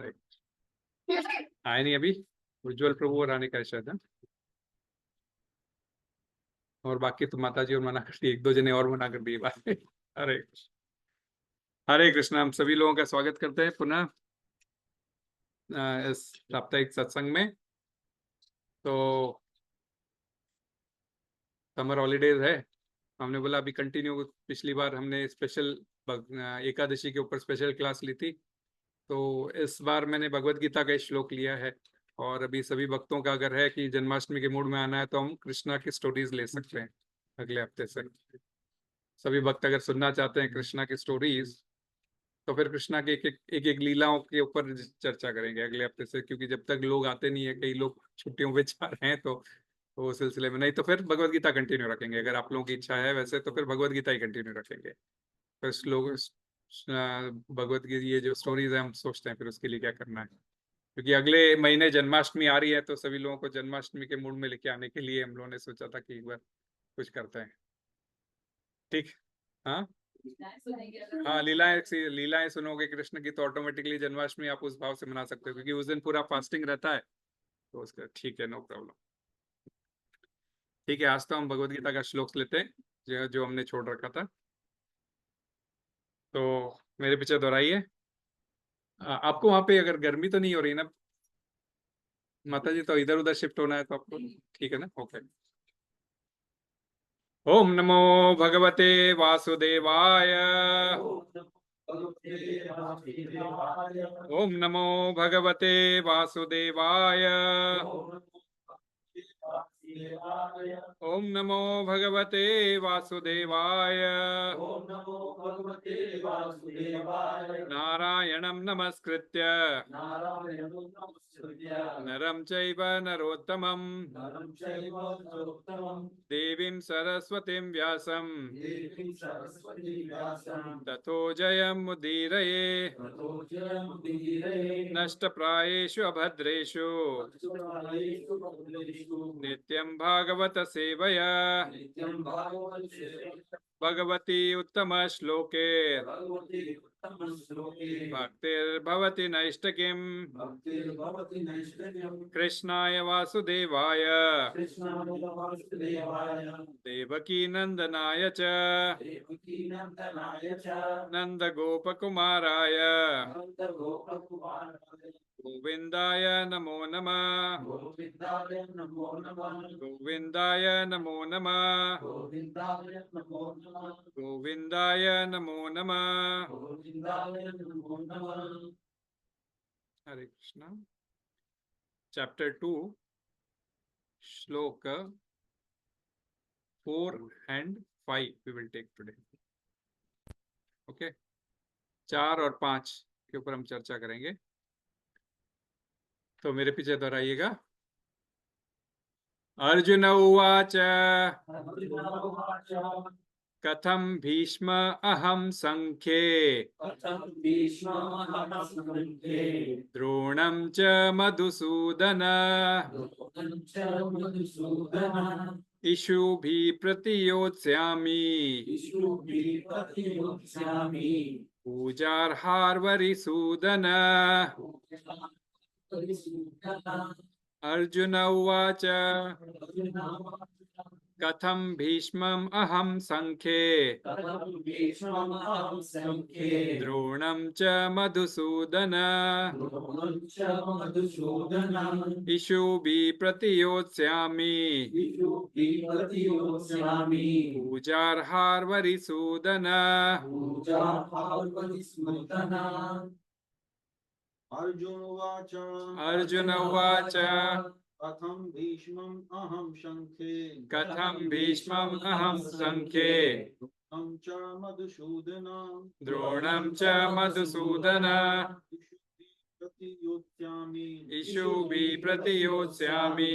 अरे आए नहीं अभी। उज्जवल प्रभु और आने का है शायद, हाँ? और बाकी तो माता जी और मना कर दी, एक दो जने और मना कर दिए बात। अरे हरे कृष्णा। हम सभी लोगों का स्वागत करते हैं पुनः इस साप्ताहिक सत्संग में। तो समर हॉलीडेज है, हमने बोला अभी कंटिन्यू। पिछली बार हमने स्पेशल एकादशी के ऊपर स्पेशल क्लास ली थी, तो इस बार मैंने भगवत गीता का एक श्लोक लिया है। और अभी सभी भक्तों का अगर है कि जन्माष्टमी के मूड में आना है तो हम कृष्णा की स्टोरीज ले सकते हैं अगले हफ्ते से। सभी भक्त अगर सुनना चाहते हैं कृष्णा की स्टोरीज, तो फिर कृष्णा के एक लीलाओं के ऊपर चर्चा करेंगे अगले हफ्ते से, क्योंकि जब तक लोग आते नहीं है, कई लोग छुट्टियों पे जा रहे हैं, तो वो सिलसिले में नहीं तो फिर भगवत गीता कंटिन्यू रखेंगे। अगर आप लोगों की इच्छा है वैसे तो फिर भगवत गीता ही कंटिन्यू रखेंगे। फिर लोग भगवत गीता ये जो स्टोरीज है हम सोचते हैं फिर उसके लिए क्या करना है, क्योंकि अगले महीने जन्माष्टमी आ रही है, तो सभी लोगों को जन्माष्टमी के मूड में लेके आने के लिए हम लोगों ने सोचा था कि एक बार कुछ करते हैं। ठीक। हाँ हाँ, लीलाएं सुनोगे कृष्ण की तो ऑटोमेटिकली जन्माष्टमी आप उस भाव से मना सकते हो, क्योंकि उस दिन पूरा फास्टिंग रहता है। तो उसका ठीक है, नो प्रॉब्लम। ठीक है, आज तो हम भगवत गीता का श्लोक लेते हैं जो हमने छोड़ रखा था। तो मेरे पीछे दोहराइए। आपको वहां पे अगर गर्मी तो नहीं हो रही ना माता जी? तो इधर उधर शिफ्ट होना है तो आपको ठीक है ना? ओके। ओम नमो भगवते वासुदेवाय। ओम नमो भगवते वासुदेवाय। ओम नमो भगवते वासुदेवाय। नारायणं नमस्कृत्य नरं चैव नरोत्तमं देवीं सरस्वतीं व्यासं ततो जयमुदीरये नष्टप्रायेषु अभद्रेषु नित्यं भागवत सेवया भगवती उत्तम श्लोके भक्तिर्भवति नैष्ठिकीम् कृष्णाय वासुदेवाय देवकी नंदनाय च नंद गोपकुमाराय गोविंदाय नमो नमः। गोविंदाय नमो नमः। गोविंदाय नमो नमः। हरे कृष्णा। चैप्टर 2 श्लोक 4 and 5 we will take today. Okay, 4 और 5 के ऊपर हम चर्चा करेंगे। तो मेरे पीछे दोहराइएगा। अर्जुन उवाच कथम भीष्म अहम संख्ये द्रोणं च मधुसूदन इषुभिः प्रतियोत्स्यामि पूजार्हार्वरिसूदन। अर्जुन उवाच कथम भीष्मम् अहं संख्ये द्रोणं च मधुसूदन इषुभिः प्रतियोत्स्यामि पूजार्हार्वरिसूदन। अर्जुन उवाच कथं भीष्मम् अहं संख्ये कथम भीष्मम् अहं संख्ये द्रोणं च मधुसूदन इषुभिः प्रतियोत्स्यामि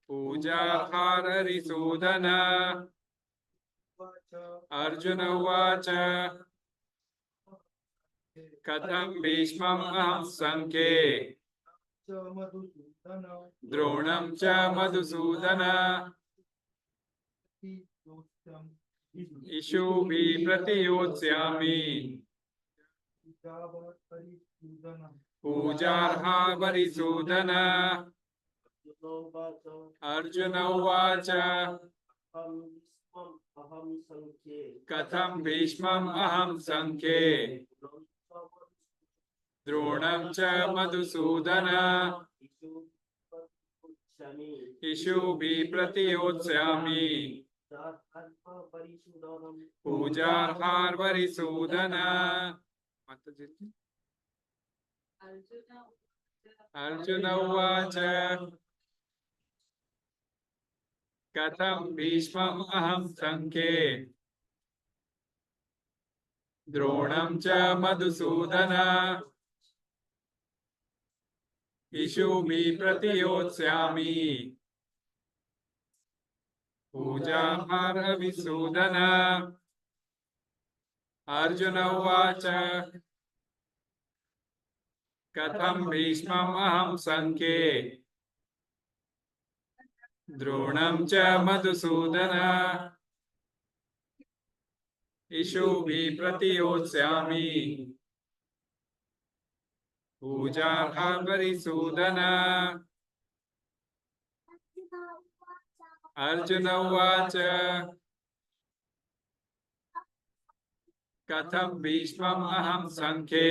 पूजार्हार्वरिसूदन। अर्जुन उवाच कथम भीष्मम् अहं संख्ये द्रोणं च मधुसूदन इषुभिः प्रतियोत्स्यामि पूजार्हा वरिसूदन। अर्जुन उवाच कथं भीष्मम् अहं संख्ये द्रोणं च मधुसूदन इषुभिः प्रतियोत्स्यामि पूजार्हार्वरिसूदन। अर्जुन उवाच कथं भीष्मम् अहं संख्ये द्रोणं च मधुसूदन इषुभिः प्रतियोत्स्यामि पूजार्हार्वरिसूदन। अर्जुन उवाच कथं भीष्मम् अहं संख्ये द्रोणं च मधुसूदन इषुभिः प्रतियोत्स्यामि पूजार्हार्वरिसूदन। अर्जुन उवाच कथं भीष्मम् अहं संख्ये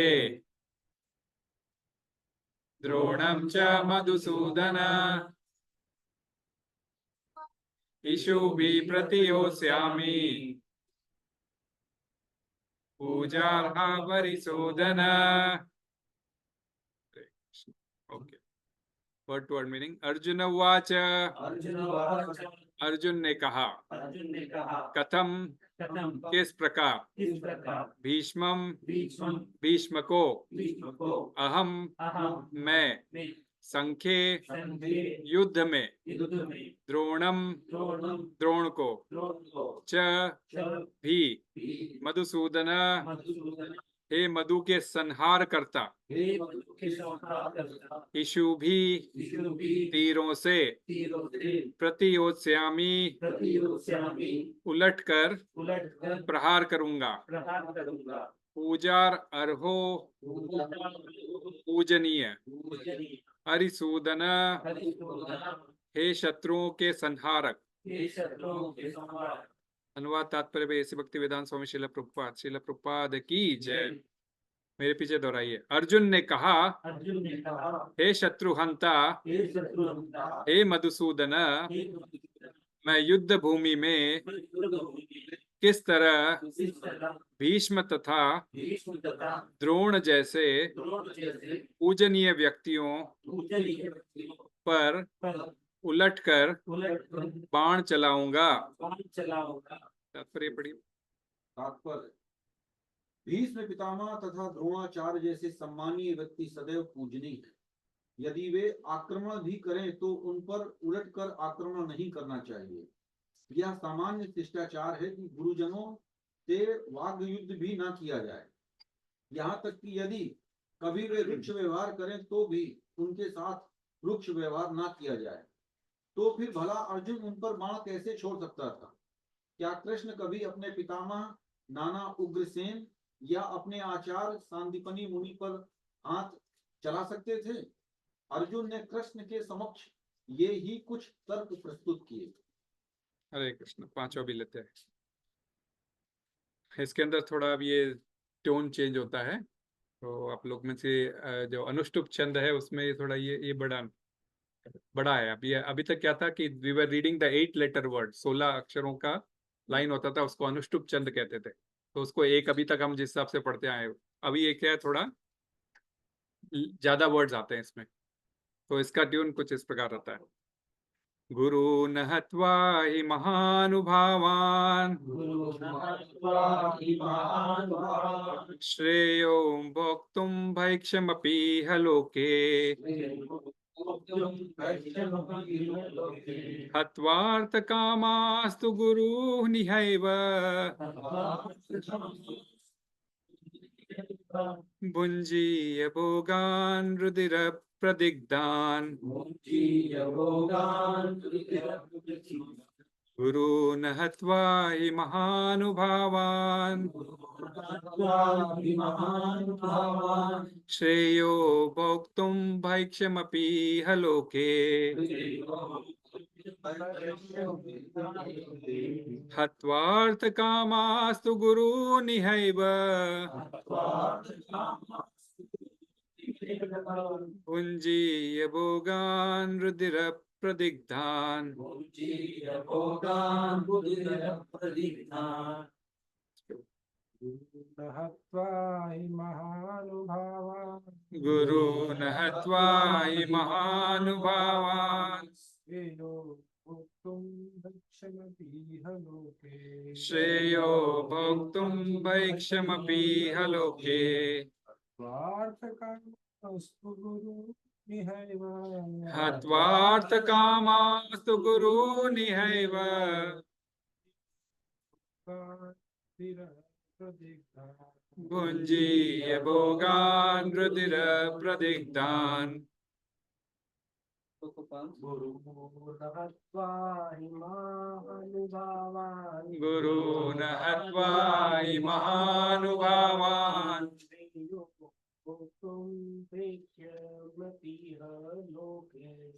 द्रोणं च मधुसूदन इषुभिः प्रतियोत्स्यामि पूजार्हार्वरिसूदन। Okay, word to word meaning. Arjun उवाच, अर्जुन ने कहा, कथम किस प्रकार, भीष्मम भीष्म को, अहम मैं, संख्ये युद्ध में, द्रोणम द्रोण को, च भी मधुसूदन हे मधु के संहार करता, इषु भी तीरों से, प्रतियोत्स्यामि उलटकर प्रहार करूंगा, पूजार अर्हो पूजनीय, हरिसूदन हे शत्रुओं के संहारक। अनुवाद तात्पर्य वे ऐसी भक्ति वेदांत स्वामी श्रील प्रभुपाद की जय। मेरे पीछे दोहराइए। अर्जुन ने कहा, हे शत्रुहंता, हे मधुसूदन, मैं युद्ध भूमि में किस तरह भीष्म तथा द्रोण जैसे पूजनीय व्यक्तियों पर उलटकर बाण चलाऊंगा। तात्पर्य पढ़िए। तात्पर्य, भीष्म पितामह तथा द्रोणाचार्य जैसे सम्मानीय व्यक्ति सदैव पूजनीय है। यदि वे आक्रमण भी करें तो उन पर उलटकर आक्रमण नहीं करना चाहिए। यह सामान्य शिष्टाचार है कि गुरुजनों से वाग् युद्ध भी ना किया जाए। यहाँ तक कि यदि कभी वे रुक्ष व्यवहार करें तो भी उनके साथ रुक्ष व्यवहार ना किया जाए। तो फिर भला अर्जुन उन पर बाण कैसे छोड़ सकता था? क्या कृष्ण कभी अपने पितामह नाना उग्रसेन या अपने आचार्य सांदीपनि मुनि पर हाथ चला सकते थे? अर्जुन ने कृष्ण के समक्ष ये ही कुछ तर्क प्रस्तुत किए। हरे कृष्ण। पांचवा भी लेते हैं। इसके अंदर थोड़ा अब ये टोन चेंज होता है, तो आप लोग में से जो अनुष्टुप छंद है उसमें थोड़ा ये बड़ा है। अभी तक क्या था कि we were reading the 8 letter word, 16 अक्षरों का लाइन होता था, उसको अनुष्टुप छंद कहते थे। तो उसको एक अभी तक हम जिस हिसाब से पढ़ते आए, अभी एक है थोड़ा ज्यादा वर्ड्स आते हैं इसमें। तो इसका ट्यून कुछ इस प्रकार रहता है। गुरु नहत्वा हि महानुभावान् श्रेयो भोक्तुं भैक्षमपीह लोके हत्वार्थकामास्तु गुरुः निहैव भुञ्जीय भोगान् रुधिरप्रदिग्धान् गुरून् हत्वा हि महानुभावान् श्रेयो भोक्तुं भैक्ष्यमपि ह लोके हत्वार्थकामास्तु गुरूनिहैव भुञ्जीय भोगान् रुधिरप्रदिग्धान् हत्वा हि महानुभावान् गुरून् हत्वा हि महानुभावान् श्रेयो भोक्तुं भक्षमपीह लोके श्रेयो भोक्तुं भैक्ष्यमपीह लोके स्वार्थकामस्तु गुरुनिहैव हत्वार्थकामास्तु गुरूनिहैव भुञ्जीय भोगान् रुधिरप्रदिग्धान् गुरून् हत्वा हि महानुभावान्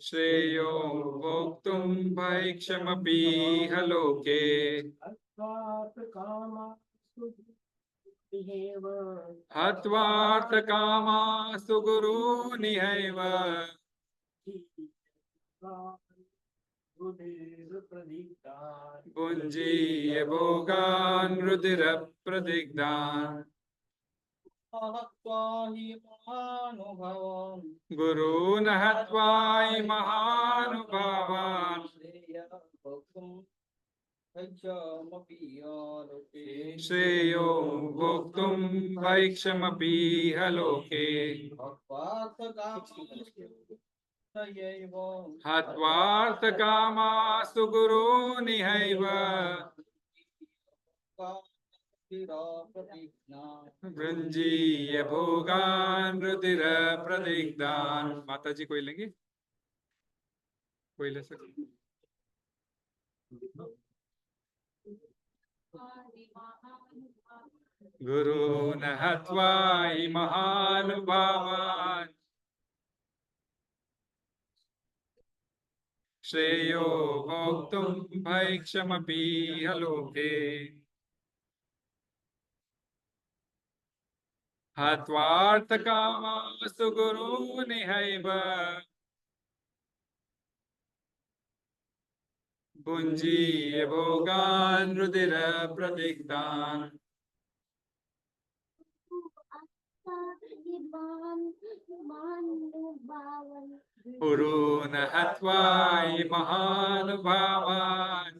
श्रेयो भोक्तुं भैक्ष्यमपीह लोके हत्वार्थकामास्तु गुरूनिहैव भुञ्जीय भोगान् रुधिरप्रदिग्धान् गुरून् हत्वा हि महानुभावान् श्रेयो भोक्तुं भैक्ष्यमपीह लोके हत्वार्थकामास्तु गुरूनिहैव भुञ्जीय भोगान् रुधिरप्रदिग्धान्। माता जी कोई लेंगे, कोई ले सकते? गुरून् हत्वा हि महानुभावान् श्रेयो भोक्तुं भैक्ष्यमपीह लोके हत्वार्थकामास्तु गुरूनिहैव भुञ्जीय भोगान् रुधिरप्रदिग्धान्। गुरून् हत्वा हि महानुभावान्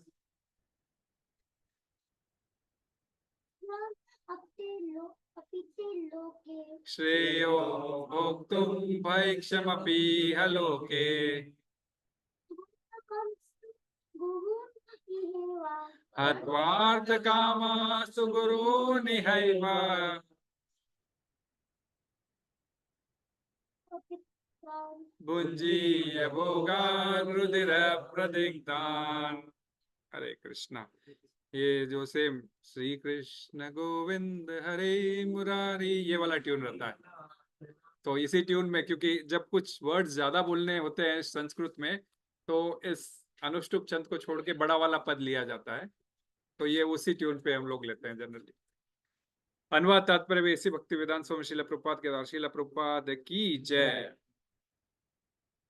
श्रेयो भोक्तुं भैक्ष्यमपीह लोके हत्वार्थकामास्तु गुरूनिहैव भुञ्जीय भोगान् रुधिरप्रदिग्धान्। हरे कृष्णा। ये जो सेम श्री कृष्ण गोविंद हरे मुरारी ये वाला ट्यून रहता है, तो इसी ट्यून में, क्योंकि जब कुछ वर्ड्स ज्यादा बोलने होते हैं संस्कृत में तो इस अनुष्टुप छंद को छोड़ के बड़ा वाला पद लिया जाता है, तो ये उसी ट्यून पे हम लोग लेते हैं जनरली। अनुवाद तात्पर्य में इसी भक्ति वेदांत स्वामी श्रील प्रभुपाद के द्वारा श्रील प्रभुपाद की जय।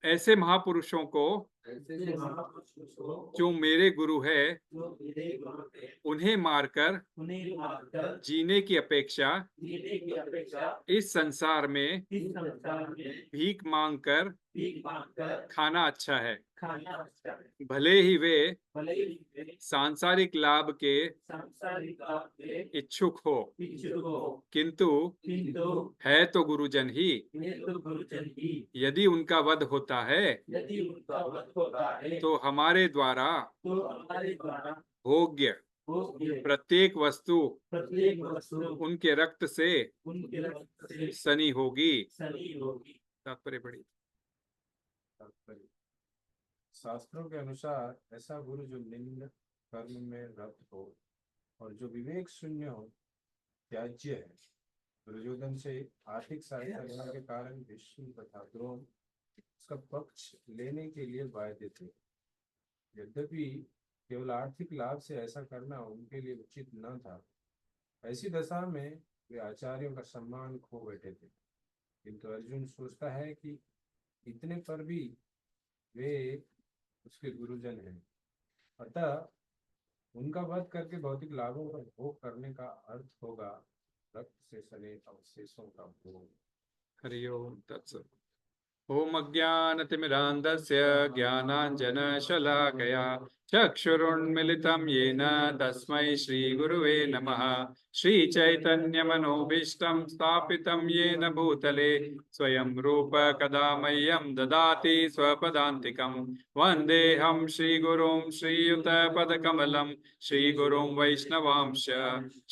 ऐसे महापुरुषों को जो मेरे गुरु है उन्हें मारकर जीने की अपेक्षा इस संसार में भीख मांगकर खाना अच्छा है। भले ही वे सांसारिक लाभ के इच्छुक हो, किंतु है तो गुरुजन ही। यदि उनका वध होता है तो हमारे द्वारा भोग्य प्रत्येक वस्तु उनके रक्त से सनी होगी। तात्पर्य पढ़िए। शास्त्रों के अनुसार ऐसा गुरु जो निंद कर्म में रत हो और जो विवेक शून्य हो त्याज्य है। दुर्योधन से आर्थिक सहायता लेने के कारण भीष्म तथा द्रोण उसका पक्ष लेने के लिए बाध्य थे। यद्यपि केवल आर्थिक लाभ से ऐसा करना उनके लिए उचित न था। ऐसी दशा में वे आचार्यों का सम्मान खो बैठे थे। किंतु अर्जुन सोचता है कि इतने पर भी वे उसके गुरुजन हैं, अतः उनका वध करके भौतिक लाभों का भोग करने का अर्थ होगा रक्त से सने अवशेषों का भोग। हरि ओम तत्सत्। ओम अज्ञानतिमिरान्धस्य ज्ञानाञ्जनशलाकया चक्षुरुन्मिलितं येन तस्मै श्रीगुरुवे नमः। श्रीचैतन्यमनोभीष्टं स्थापितं येन भूतले स्वयं रूप कदा मह्यं ददाति स्वपदान्तिकं। वन्देऽहं श्रीगुरुं श्रीयुतपदकमलं श्रीगुरुं वैष्णवांश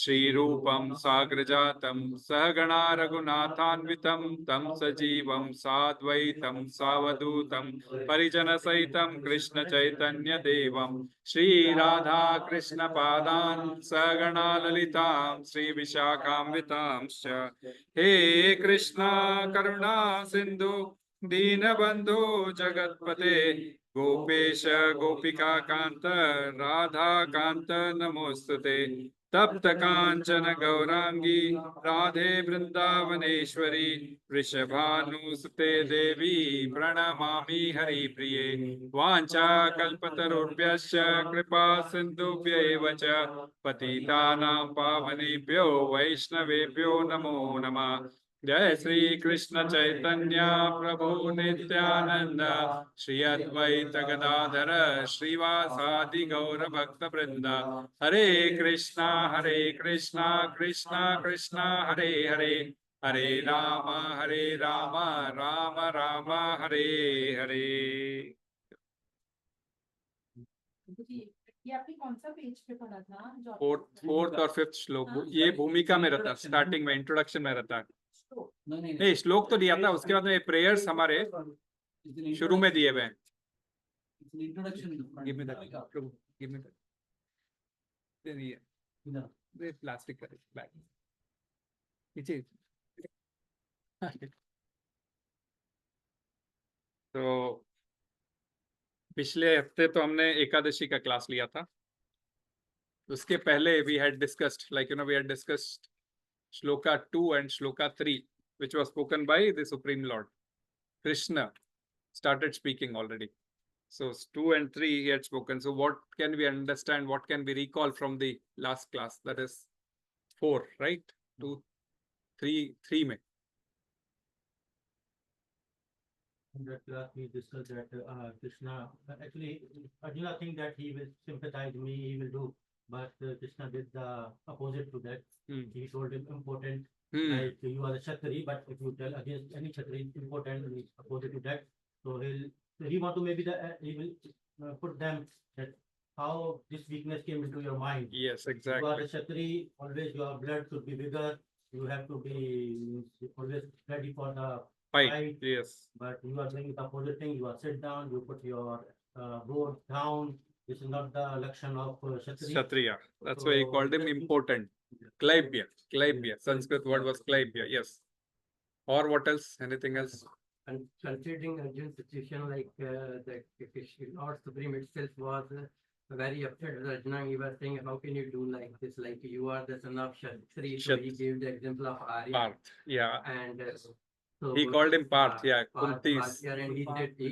श्रीरूपं साग्रजातं सहगणा रघुनाथान्वितं तं सजीवं साद्वैतं सावधूतं परिजनसहितं कृष्ण चैतन्य देवं श्री राधा कृष्ण पादान् सगणा ललितां श्री विशाखान्वितांश्च। हे कृष्णा करुणा सिंधु दीनबंधु जगत्पते गोपेश गोपिका कांत राधा कांत नमोस्तुते। तप्त कांचन गौरांगी राधे वृंदावनेश्वरी वृषभानुसुते देवी प्रणमामि हरिप्रिये। वाञ्छा कल्पतरुभ्यश्च कृपा सिन्धुभ्यैव च पतितानां पावनेभ्यो वैष्णवेभ्यो नमो नमः। जय श्री कृष्ण चैतन्य प्रभु नित्यानंद श्री अद्वैत गदाधर श्रीवासादि गौर भक्त वृंद। हरे कृष्णा कृष्णा कृष्णा हरे हरे हरे राम राम राम हरे हरे। ये आपने कौन सा पेज पे पढ़ा था? फोर्थ और फिफ्थ श्लोक ये भूमिका में रहता, स्टार्टिंग में इंट्रोडक्शन में रहता है। नहीं श्लोक तो दिया था, उसके बाद में प्रेयर्स हमारे शुरू में दिए हुए हैं। प्लास्टिक का बैग नीचे। तो पिछले हफ्ते तो हमने एकादशी का क्लास लिया था। उसके पहले we had discussed we had discussed shloka 2 and shloka 3 which was spoken by the Supreme Lord. Krishna started speaking already. So 2 and 3 he had spoken. So what can we understand? What can we recall from the last class? That is 4, right? 2, 3 में. In that class we discussed that Krishna, actually Arjuna think that he will sympathize me, he will do, but Krishna did the opposite to that. He told him important, like you are a Kshatriya, but if you tell against any Kshatriya important, he is opposite to that. So he want to maybe he will put them that how this weakness came into your mind. Yes, exactly. You are a Kshatriya, always your blood should be bigger. You have to be always ready for the fight. Yes. But you are doing the opposite thing. You are sit down. You put your board down. This is not the election of Kshatriya. Kshatriya. That's why he called him important. Klaibya. Sanskrit word was Klaibya. Yes. Or what else? Anything else? And considering Arjun's situation, like the Lord Supreme itself was very upset with Arjuna. He was saying, how can you do like this? Like you are the son of Kshatriya. So he gave the example of Arya. Parth. Yeah. And so he called him Parth. Yeah. Kunti's. And he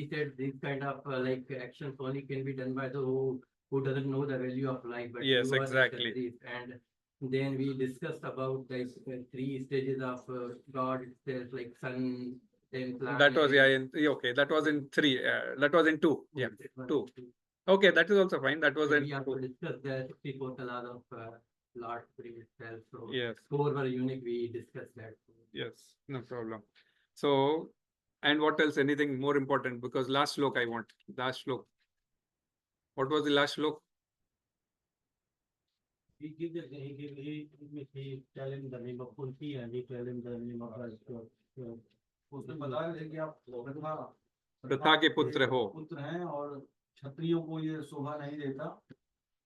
said these kind of like actions only can be done by the who doesn't know the value of life. But yes, exactly. And then we discussed about like 3 stages of God itself, like sun. That was okay. That was in 3. That was in 2. Yeah, 2. Okay, that is also fine. That was in. We have to discuss the 64 laws of Lord Supreme itself. So yes, 4 were unique. We discussed that. Yes, no problem. So, and what else? Anything more important? Because last slok I want. Last slok. What was the last slok? He tell him the name of Kunti and he tell him the name of उसने बताया कि आप प्रथा के पुत्र हो, पुत्र हैं और क्षत्रियों को ये शोभा नहीं देता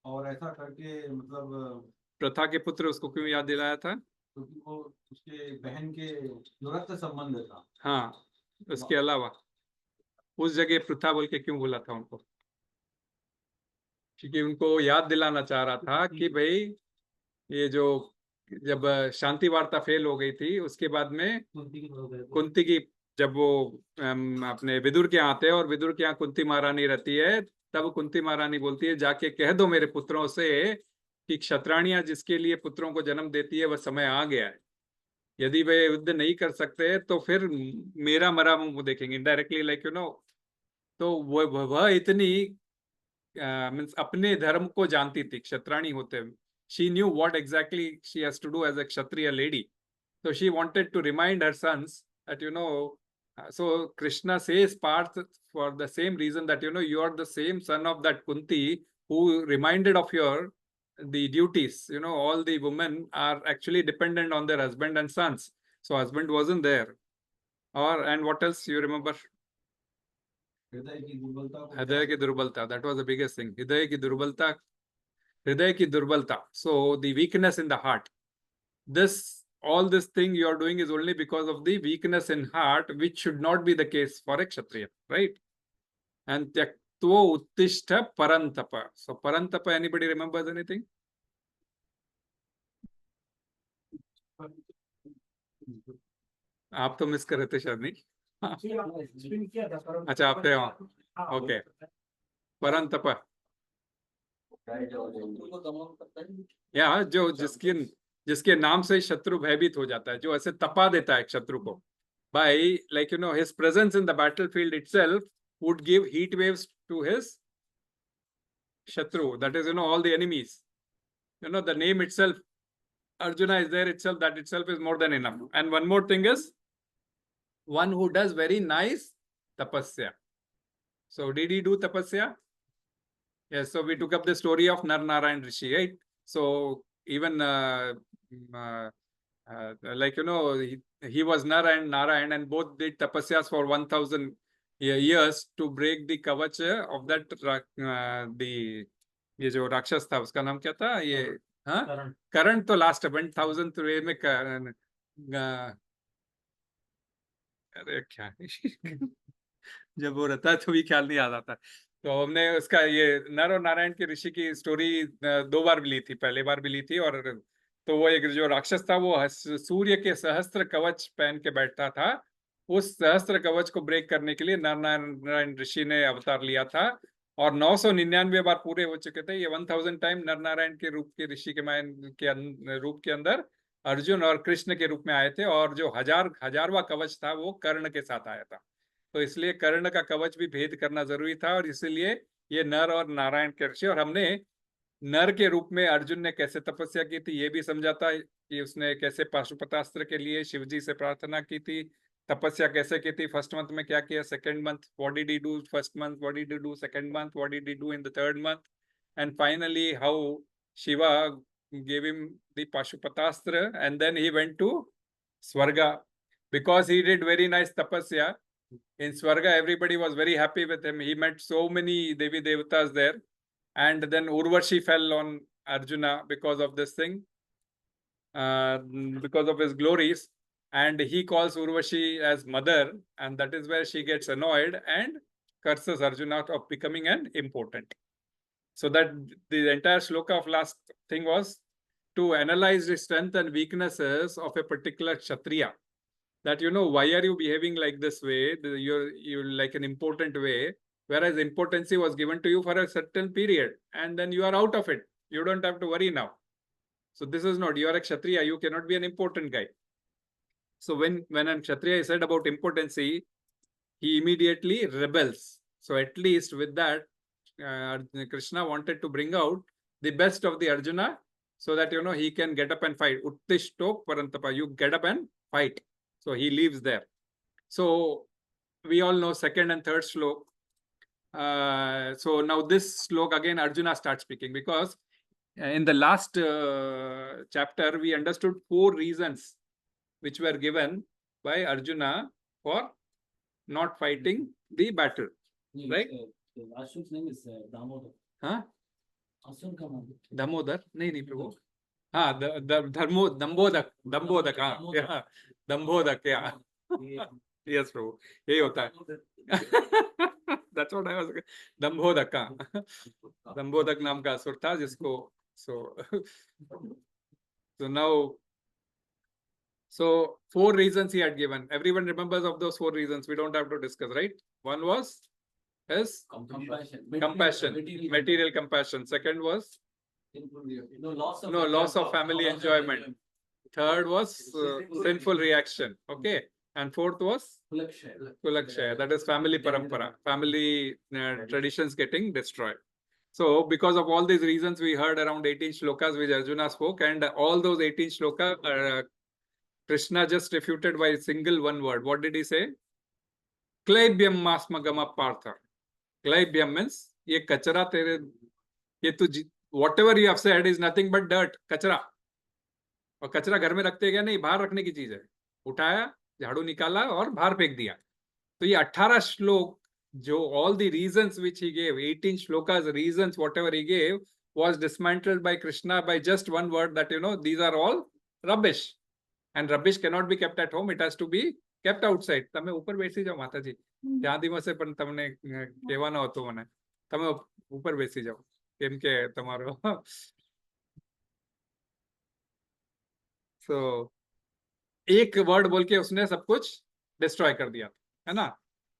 और ऐसा करके मतलब प्रथा के पुत्र उसको क्यों याद दिलाया था? क्योंकि वो उसके बहन के जो रक्त संबंध था। हाँ, उसके अलावा उस जगह प्रथा बोल के क्यों बोला था उनको? क्योंकि उनको याद दिलाना चाह रहा था कि भाई ये जो जब शांति वार्ता फेल हो गई थी उसके बाद में कुंती की जब वो अपने विदुर के यहाँ आते हैं और विदुर के यहाँ कुंती महारानी रहती है, तब कुंती महारानी बोलती है जाके कह दो मेरे पुत्रों से कि क्षत्राणियां जिसके लिए पुत्रों को जन्म देती है वह समय आ गया है। यदि वे युद्ध नहीं कर सकते तो फिर मेरा मरा मुंह देखेंगे, इनडायरेक्टली लाइक तो वह इतनी मीन्स अपने धर्म को जानती थी क्षत्राणी होते हुए। She knew what exactly she has to do as a Kshatriya lady, so she wanted to remind her sons that so Krishna says Parth for the same reason that you are the same son of that Kunti who reminded of your the duties. All the women are actually dependent on their husband and sons, so husband wasn't there. And what else you remember? हृदय की दुर्बलता को हृदय की दुर्बलता, that was the biggest thing. हृदय की दुर्बलता, so the weakness in the heart. All this thing you are doing is only because of the weakness in heart, which should not be the case for a kshatriya, right? And tyaktvo uttishta parantapa. So parantapa, anybody remembers anything? आप तो miss कर रहे थे शायद, नहीं? अच्छा, आप थे वहाँ, ओके। परंतप, या जो जिसके नाम से शत्रु भयभीत हो जाता है, जो ऐसे तपा देता है शत्रु को, by his presence in the battlefield itself would give heat waves to his shatru, that is all the enemies. The name itself, Arjuna is there itself, that itself is more than enough. And one more thing is one who does very nice tapasya. So did he do tapasya? Yes, so we took up the story of Nar Narayan Rishi, right? So even he was Nar and Narayan, and both did tapasyas for 1000 years to break the kavach of that ये जो राक्षस था उसका नाम क्या था, ये करण तो लास्ट 1000 वे में अरे क्या जब वो रहता है तो भी ख्याल नहीं आ जाता। तो हमने उसका ये नर और नारायण की ऋषि की स्टोरी 2 बार भी ली थी, पहले बार भी ली थी। और तो वो एक जो राक्षस था वो सूर्य के सहस्त्र कवच पहन के बैठता था, उस सहस्त्र कवच को ब्रेक करने के लिए नर नारायण ऋषि ने अवतार लिया था। और 999 बार पूरे हो चुके थे। ये 1000 टाइम नर नारायण के रूप के ऋषि के रूप के अंदर अर्जुन और कृष्ण के रूप में आए थे। और जो हजारवा कवच था वो कर्ण के साथ आया था। तो इसलिए कर्ण का कवच भी भेद करना जरूरी था, और इसलिए ये नर और नारायण के ऋषि। और हमने नर के रूप में अर्जुन ने कैसे तपस्या की थी ये भी समझा था, कि उसने कैसे पाशुपतास्त्र के लिए शिवजी से प्रार्थना की थी, तपस्या कैसे की थी, फर्स्ट मंथ में क्या किया, second month what did he do first month, what did he do second month, what did he do in the third month, and finally how Shiva gave him the Pashupatastra, and then he went to Swarga because he did very nice tapasya. In Swarga, everybody was very happy with him. He met so many Devi Devatas there. And then Urvashi fell on Arjuna because of this thing, because of his glories. And he calls Urvashi as mother, and that is where she gets annoyed and curses Arjuna of becoming an impotent. So that the entire shloka of last thing was to analyze the strength and weaknesses of a particular Kshatriya. That, why are you behaving like this way? You're like an impotent way, whereas impotency was given to you for a certain period, and then you are out of it. You don't have to worry now. So this is not, you are a Kshatriya, you cannot be an important guy. So when a Kshatriya is said about impotency, he immediately rebels. So at least with that, Krishna wanted to bring out the best of the Arjuna, so that he can get up and fight. Uttishto parantapa, you get up and fight. So he leaves there. So we all know second and third slok. So now this slok again Arjuna starts speaking, because in the last chapter we understood 4 reasons which were given by Arjuna for not fighting the battle. Right? Ashok's name is Damodar. Huh? Damodar नहीं प्रभु, हाँ दम्बोदक दम्बोदक, हाँ दम्बोदक, या yes प्रभु, यही होता है। That's what I was, दम्बोदक, दम्बोदक नाम का असुर था जिसको, so now, so 4 reasons he had given. Everyone remembers of those 4 reasons. We don't have to discuss, right? One was his compassion, material compassion. Second was no loss of family enjoyment. Third was sinful reaction. Okay, and fourth was kulakshaya. That is family parampara, family traditions getting destroyed. So because of all these reasons, we heard around 18 shlokas which Arjuna spoke, and all those 18 shlokas Krishna just refuted by a single one word. What did he say? Klaibyam masmagama partha. Klaibyam means ye kachara tere, ye tu whatever you have said is nothing but dirt, कचरा। और कचरा घर में रखते क्या, नहीं बाहर रखने की चीज है, उठाया, झाड़ू निकाला और बाहर फेंक दिया। तो ये 18 श्लोक जो all the reasons which he gave, 18 shlokas reasons whatever he gave was dismantled by Krishna by just one word, that these are all rubbish, and rubbish cannot be kept at home, it has to be kept outside. તમે ઉપર બેસી જાઓ માતાજી, ત્યાં દિવસે પણ તમને કહેવાનો હતો મને, તમે ઉપર બેસી જાઓ કેમ કે તમારો so एक वर्ड बोल के उसने सब कुछ डिस्ट्रॉय कर दिया, है ना।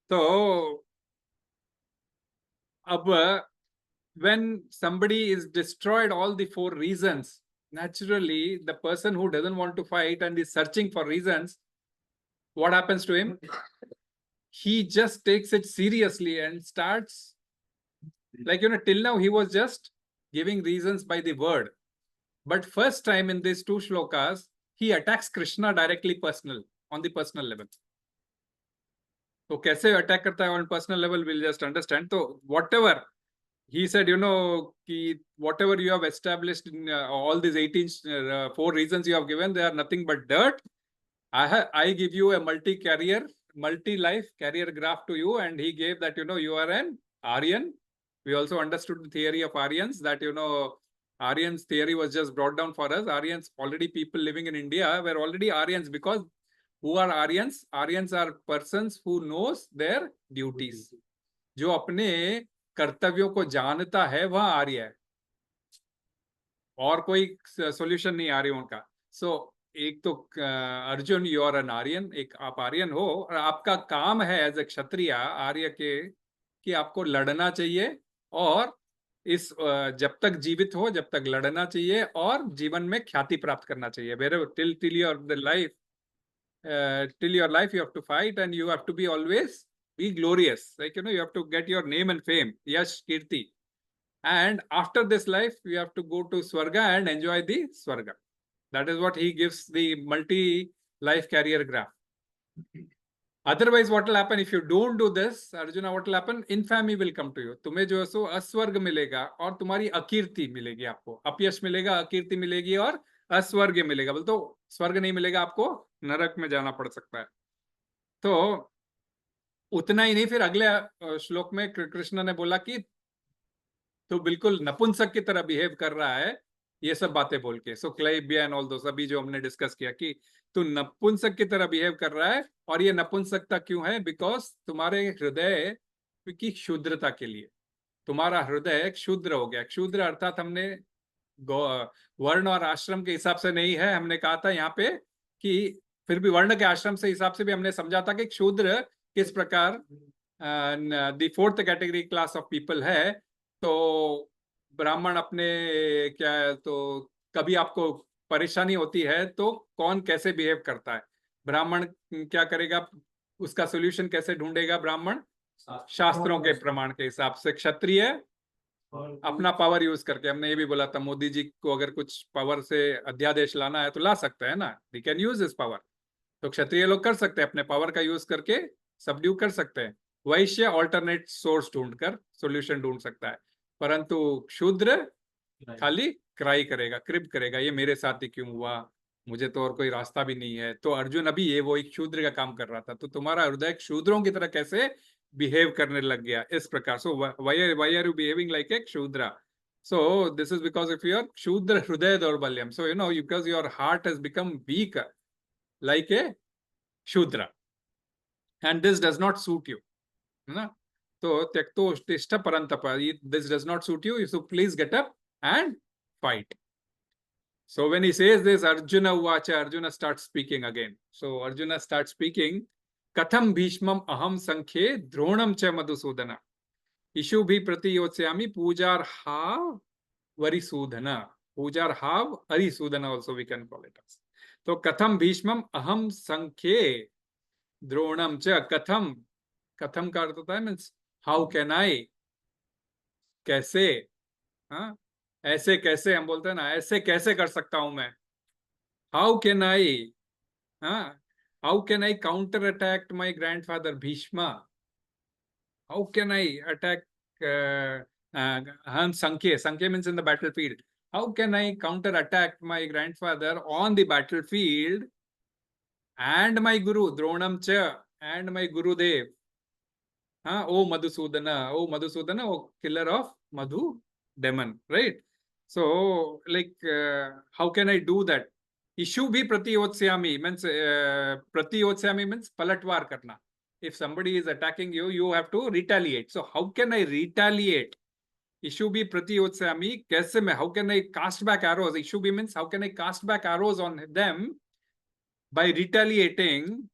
तो अब when somebody is destroyed all the 4 reasons, naturally the person who doesn't want to fight and is searching for reasons, what happens to him? He just takes it seriously and starts, like till now he was just giving reasons by the word, but first time in these 2 shlokas he attacks Krishna directly, on the personal level. So कैसे attack करता है on personal level, we'll just understand. So whatever he said, ki whatever you have established in all these 18 4 reasons you have given, they are nothing but dirt. I give you a multi-life carrier graph to you, and he gave that you are an Aryan. We also understood the theory of Aryans, that Aryans theory was just brought down for us. Aryans, already people living in India were already Aryans, because who are Aryans? Aryans are persons who knows their duties. जो अपने कर्तव्यों को जानता है वह आर्य है, और कोई सॉल्यूशन नहीं आ रही उनका। सो एक तो Arjun, you are an Aryan, एक आप आर्यन हो, और आपका काम है एज ए क्षत्रिय आर्य के कि आपको लड़ना चाहिए, और इस जब तक जीवित हो जब तक लड़ना चाहिए, और जीवन में ख्याति प्राप्त करना चाहिए। Where till your life you have to fight, and you have to be always be glorious, like you have to get your name and fame, yash, kirti, and after this life you have to go to Swarga and enjoy the Swarga. That is what he gives the multi-life carrier graph. Otherwise what will happen if you don't do this, Arjuna? What will happen? Infamy will come to you. तुम्हें जो है सो अस्वर्ग मिलेगा, और तुम्हारी अकीर्ति मिलेगी, आपको अपयश मिलेगा, अकीर्ति मिलेगी, और अस्वर्ग मिलेगा। बोल तो स्वर्ग नहीं मिलेगा, आपको नरक में जाना पड़ सकता है। तो उतना ही नहीं, फिर अगले श्लोक में कृष्ण ने बोला कि तो बिल्कुल नपुंसक की तरह बिहेव कर रहा है, ये सब बातें बोल के। सो क्लाइबिया एंड ऑल दो सभी जो हमने डिस्कस किया कि तू नपुंसक की तरह बिहेव कर रहा है, और ये नपुंसकता क्यों है? बिकॉज तुम्हारे हृदय की क्षुद्रता के लिए तुम्हारा हृदय क्षुद्र हो गया। क्षुद्र अर्थात हमने वर्ण और आश्रम के हिसाब से नहीं है, हमने कहा था यहाँ पे कि फिर भी वर्ण के आश्रम से हिसाब से भी हमने समझा था कि क्षुद्र किस प्रकार the 4th category class of people है। तो ब्राह्मण अपने क्या है, तो कभी आपको परेशानी होती है तो कौन कैसे बिहेव करता है, ब्राह्मण क्या करेगा, उसका सॉल्यूशन कैसे ढूंढेगा? ब्राह्मण शास्त्रों के प्रमाण के हिसाब से, क्षत्रिय अपना पावर यूज करके। हमने ये भी बोला था, मोदी जी को अगर कुछ पावर से अध्यादेश लाना है तो ला सकते हैं ना, they can use this power. तो क्षत्रिय लोग कर सकते हैं, अपने पावर का यूज करके सबड्यू कर सकते हैं। वैश्य ऑल्टरनेट सोर्स ढूंढकर सॉल्यूशन ढूंढ सकता है, परंतु शूद्र खाली क्राई करेगा, क्रिप करेगा, ये मेरे साथ ही क्यों हुआ, मुझे तो और कोई रास्ता भी नहीं है। तो अर्जुन अभी ये वो एक शूद्र का काम कर रहा था, तो तुम्हारा हृदय शूद्रों की तरह कैसे बिहेव करने लग गया इस प्रकार। सो why are you behaving like a शूद्रा? So this is because of your Shudra Hrudaya Daurbalyam. So, because your heart has become weak like a Shudra. And this does not suit you. So, Tyakto Tishtha Parantapa. This does not suit you. So, please get up and fight. So, when he says this, Arjuna Uvacha, Arjuna starts speaking again. So, Arjuna starts speaking. Katham Bhishmam Aham Sankhe Dronam Cha Madhusudana. Ishu bhi Pratiyotsayami Pujar Ha Varisudhana. Pujar Hav Arisudhana also we can call it as. So Katham Bhishmam Aham Sankhe Dronam Cha. Katham का अर्थ होता है means how can आई, कैसे, हाँ ऐसे कैसे हम बोलते हैं ना, ऐसे कैसे कर सकता हूं मैं, हाउ कैन आई, हाँ how can I counter attack my grandfather Bheeshma, how can I attack Sankhe. Sankhe means in the battlefield. How can I counter attack my grandfather on the battlefield and my Guru, Dronam Cha, and my Gurudev? Oh Madhusudana, oh killer of Madhu demon, right? So, like, how can I do that? Issue bhi Pratiyotsyami means Pratiyotsyami means palatwar karna. If somebody is attacking you, you have to retaliate. So, how can I retaliate? Issue bhi Pratiyotsyami, kaise mein? How can I cast back arrows? Issue bhi means how can I cast back arrows on them by retaliating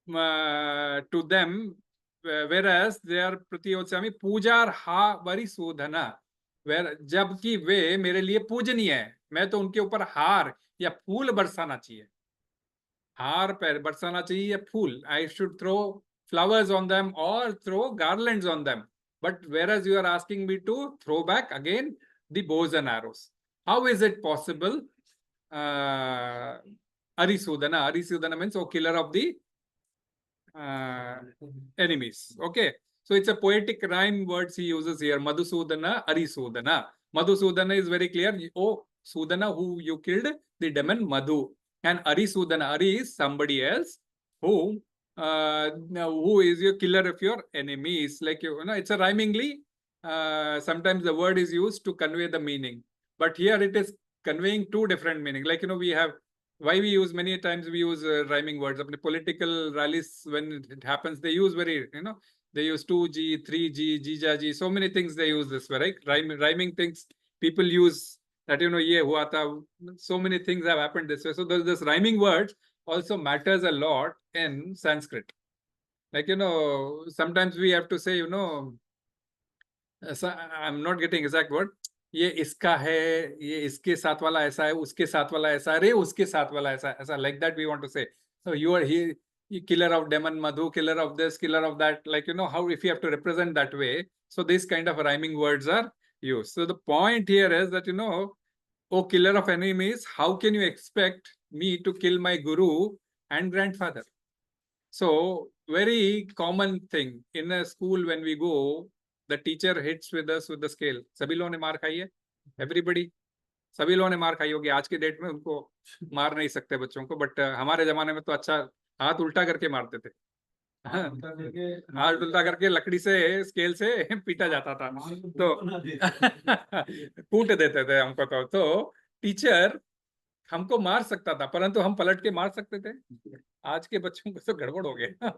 to them. Whereas they are Pratiyotsyami Pujar Ha Varisudhana, where जबकि वे मेरे लिए पूजनीय है, मैं तो उनके ऊपर हार या फूल बरसाना चाहिए, हार पर बरसाना चाहिए या फूल. I should throw flowers on them or throw garlands on them. But whereas you are asking me to throw back again the bows and arrows, how is it possible? Arisudhana. Arisudhana means killer of the enemies. Okay, so it's a poetic rhyme words he uses here. Madhusudana, Arisudana. Madhusudana is very clear. Oh, Sudana, who you killed the demon Madhu, and Arisudana, Ari is somebody else who is your killer of your enemies. Like it's a rhymingly. Sometimes the word is used to convey the meaning, but here it is conveying two different meanings. Like we have. Why we use many times we use rhyming words. Apne political rallies, when it happens, they use very, they use 2G, 3G, Jijaji, so many things they use this way, right? Rhyming things people use that, ye hua tha. So many things have happened this way. So this rhyming words also matters a lot in Sanskrit. Like, sometimes we have to say, I'm not getting exact word. ये इसका है, ये इसके साथ वाला ऐसा है, उसके साथ वाला ऐसा है, रे उसके साथ वाला ऐसा ऐसा, like that we want to say. So you are here, killer of demon Madhu, killer of this, killer of that, like how if you have to represent that way. So these kind of rhyming words are used. So the point here is that oh killer of enemies, how can you expect me to kill my guru and grandfather? So very common thing in a school when we go. The teacher hits with us with the scale. सभी लोगों ने मार खाई है, everybody, सभी लोगों ने मार खाई होगी. आज के डेट में उनको मार नहीं सकते बच्चों को, बट हमारे जमाने में तो अच्छा हाथ उल्टा करके मारते थे, हाथ उल्टा करके लकड़ी से स्केल से पीटा जाता था, तो कूट देते थे हमको. तो टीचर हमको मार सकता था, परंतु हम पलट के मार सकते थे. आज के बच्चों को तो गड़बड़ हो गया.